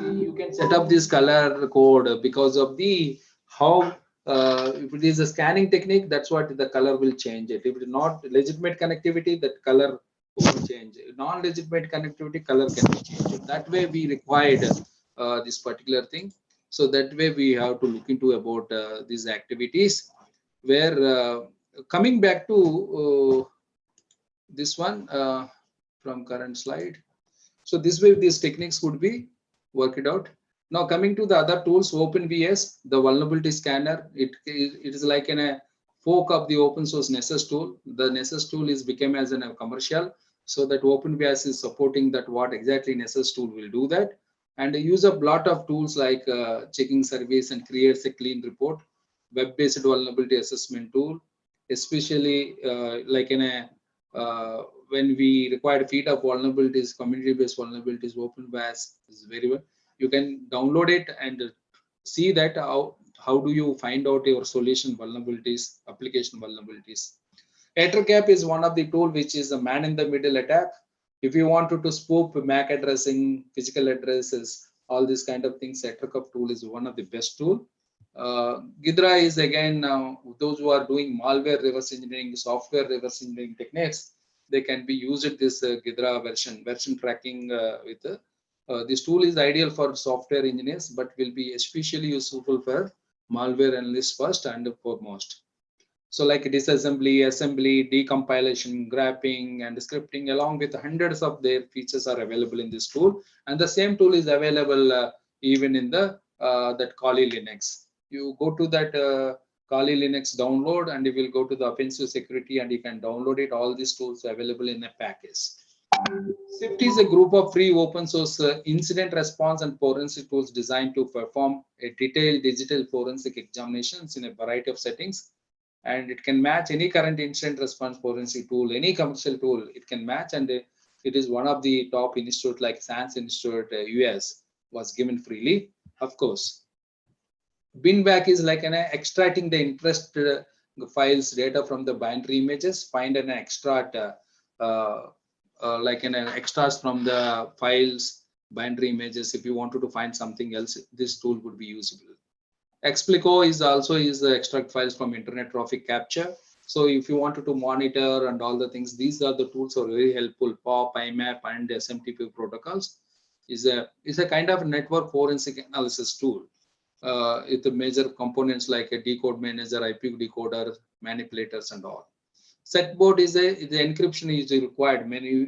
You can set up this color code because of the how if it is a scanning technique, that's what the color will change it. If it is not legitimate connectivity, that color will change. Non-legitimate connectivity, color can be changed. That way we required this particular thing. So that way we have to look into about these activities. Where coming back to this one from current slide. So this way these techniques would be worked out. Now coming to the other tools, OpenVS, the vulnerability scanner, it is like a fork of the open source Nessus tool. The Nessus tool is became as a commercial, so that OpenVS is supporting that what exactly Nessus tool will do that, and use a lot of tools like checking service and creates a clean report, web-based vulnerability assessment tool, especially like in a when we require feed of vulnerabilities, community-based vulnerabilities, OpenVAS is very well. You can download it and see that how do you find out your solution vulnerabilities, application vulnerabilities. EtherCap is one of the tool which is a man-in-the-middle attack. If you wanted to spoof MAC addressing, physical addresses, all these kind of things, EtherCap tool is one of the best tool. Ghidra is again those who are doing malware reverse engineering, software reverse engineering techniques. They can be used this Ghidra version tracking with this tool is ideal for software engineers, but will be especially useful for malware analysts first and foremost. So like disassembly, assembly, decompilation, graphing, and scripting, along with hundreds of their features are available in this tool. And the same tool is available even in the that Kali Linux. You go to that Kali Linux download, and you will go to the offensive security, and you can download it. All these tools are available in a package. SIFT is a group of free open source incident response and forensic tools designed to perform a detailed digital forensic examinations in a variety of settings. And it can match any current incident response forensic tool, any commercial tool, it can match. And it is one of the top institute like SANS Institute, US, was given freely, of course. Binback is like extracting the interest files data from the binary images, find and extract like extras from the files, binary images. If you wanted to find something else, this tool would be usable. Explico is also the extract files from internet traffic capture. So if you wanted to monitor and all the things, these are the tools are very helpful. POP, IMAP, and SMTP protocols is a kind of network forensic analysis tool. With the major components like a decode manager, IP decoder, manipulators, and all. Setboard is the encryption is required. Many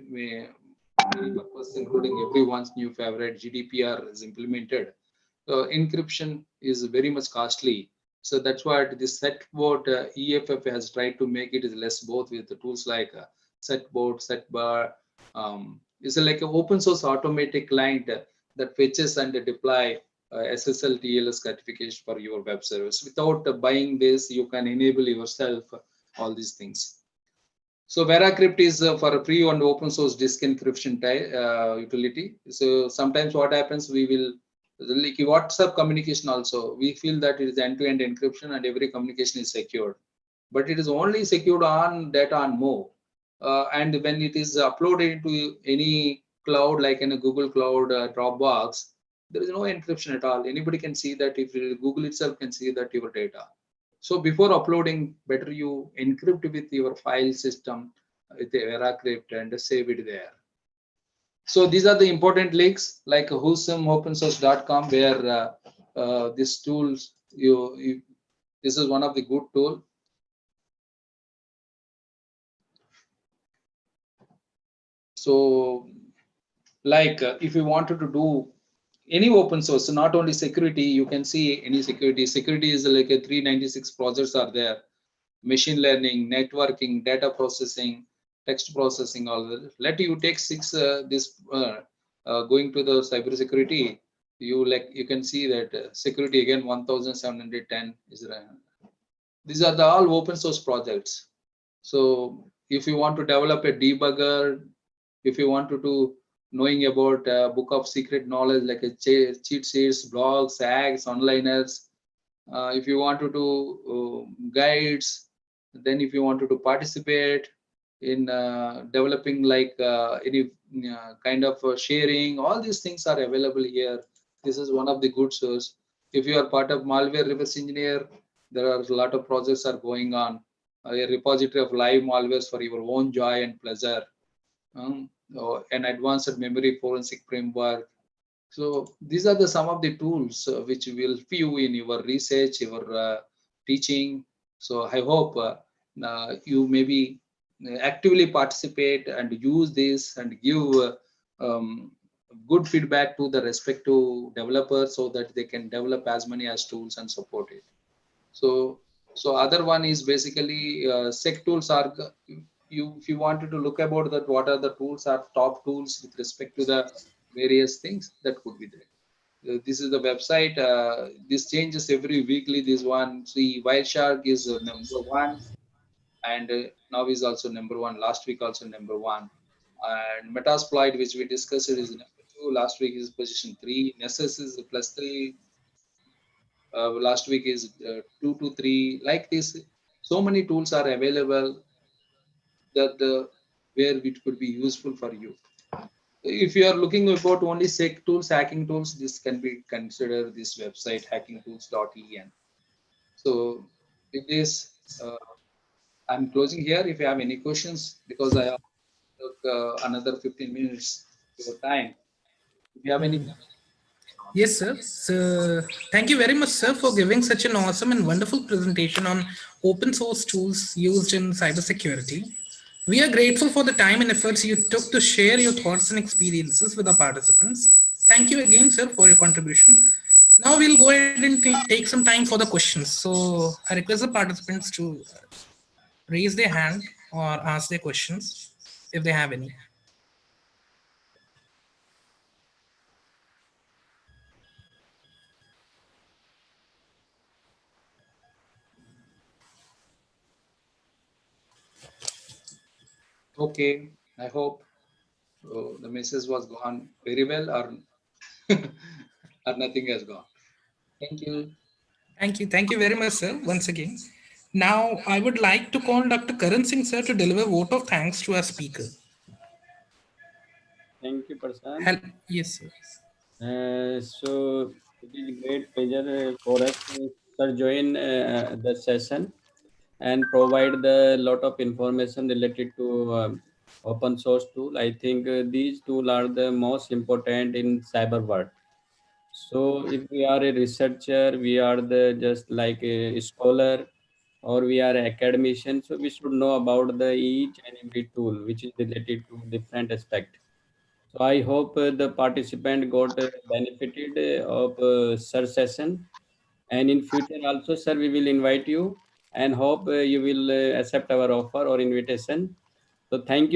purposes, including everyone's new favorite GDPR is implemented. Encryption is very much costly. So that's why this Setboard EFF has tried to make it less, both with the tools like Setboard, Setbar. It's like an open source automatic client that fetches and deploy SSL TLS certification for your web service. Without buying this, you can enable yourself all these things. So VeraCrypt is for a free and open source disk encryption utility. So sometimes what happens, we will, like WhatsApp communication also, we feel that it is end-to-end encryption and every communication is secured. But it is only secured on data on Mo. And when it is uploaded into any cloud, like in a Google Cloud, Dropbox, there is no encryption at all. Anybody can see that. If Google itself can see that your data. So before uploading, better you encrypt with your file system with the VeraCrypt and save it there. So these are the important links like whosomeopensource.com, where these tools, this is one of the good tool. So like if you wanted to do any open source, so not only security, you can see any security. Security is like a 396 projects are there. Machine learning, networking, data processing, text processing, all that. Let you take going to the cyber security, you can see that security again 1710 is there. These are the all open source projects. So if you want to develop a debugger, if you want to do knowing about book of secret knowledge like a cheat sheets, blogs, tags, onliners. If you want to do guides, then if you wanted to participate in developing like any kind of sharing, all these things are available here. This is one of the good source. If you are part of malware reverse engineer, there are a lot of projects are going on. A repository of live malwares for your own joy and pleasure. An advanced memory forensic framework. So these are some of the tools which will help you in your research, your teaching. So I hope you maybe actively participate and use this and give good feedback to the respective developers so that they can develop as many as tools and support it. So other one is basically sec tools are if you wanted to look about that, what are the tools are top tools with respect to the various things that could be there. This is the website. This changes every weekly. This one, see, Wireshark is #1, and now is also #1. Last week also #1, and Metasploit, which we discussed, is #2. Last week is position 3. Nessus is +3. Last week is 2 to 3. Like this, so many tools are available that where it could be useful for you. If you are looking about only sec tools, hacking tools, this can be considered this website hackingtools.en. So with this, I'm closing here. If you have any questions, because I took another 15 minutes your time. If you have any. Yes, sir. So thank you very much, sir, for giving such an awesome and wonderful presentation on open source tools used in cybersecurity. We are grateful for the time and efforts you took to share your thoughts and experiences with our participants. Thank you again, sir, for your contribution. Now we'll go ahead and take some time for the questions. So I request the participants to raise their hand or ask their questions if they have any. Okay, I hope the message was gone very well, or or nothing has gone. Thank you. Thank you. Thank you very much, sir, once again. Now, I would like to call Dr. Karan Singh, sir, to deliver vote of thanks to our speaker. Thank you, Prashant. Yes, sir. So it is a great pleasure for us to sir, join the session and provide the lot of information related to open source tool. I think these tools are the most important in cyber world. So if we are a researcher, we are the just like a scholar, or we are an academician, so we should know about the each and every tool which is related to different aspect. So I hope the participant got benefited of sir session, and in future also, sir, we will invite you and hope you will accept our offer or invitation. So thank you.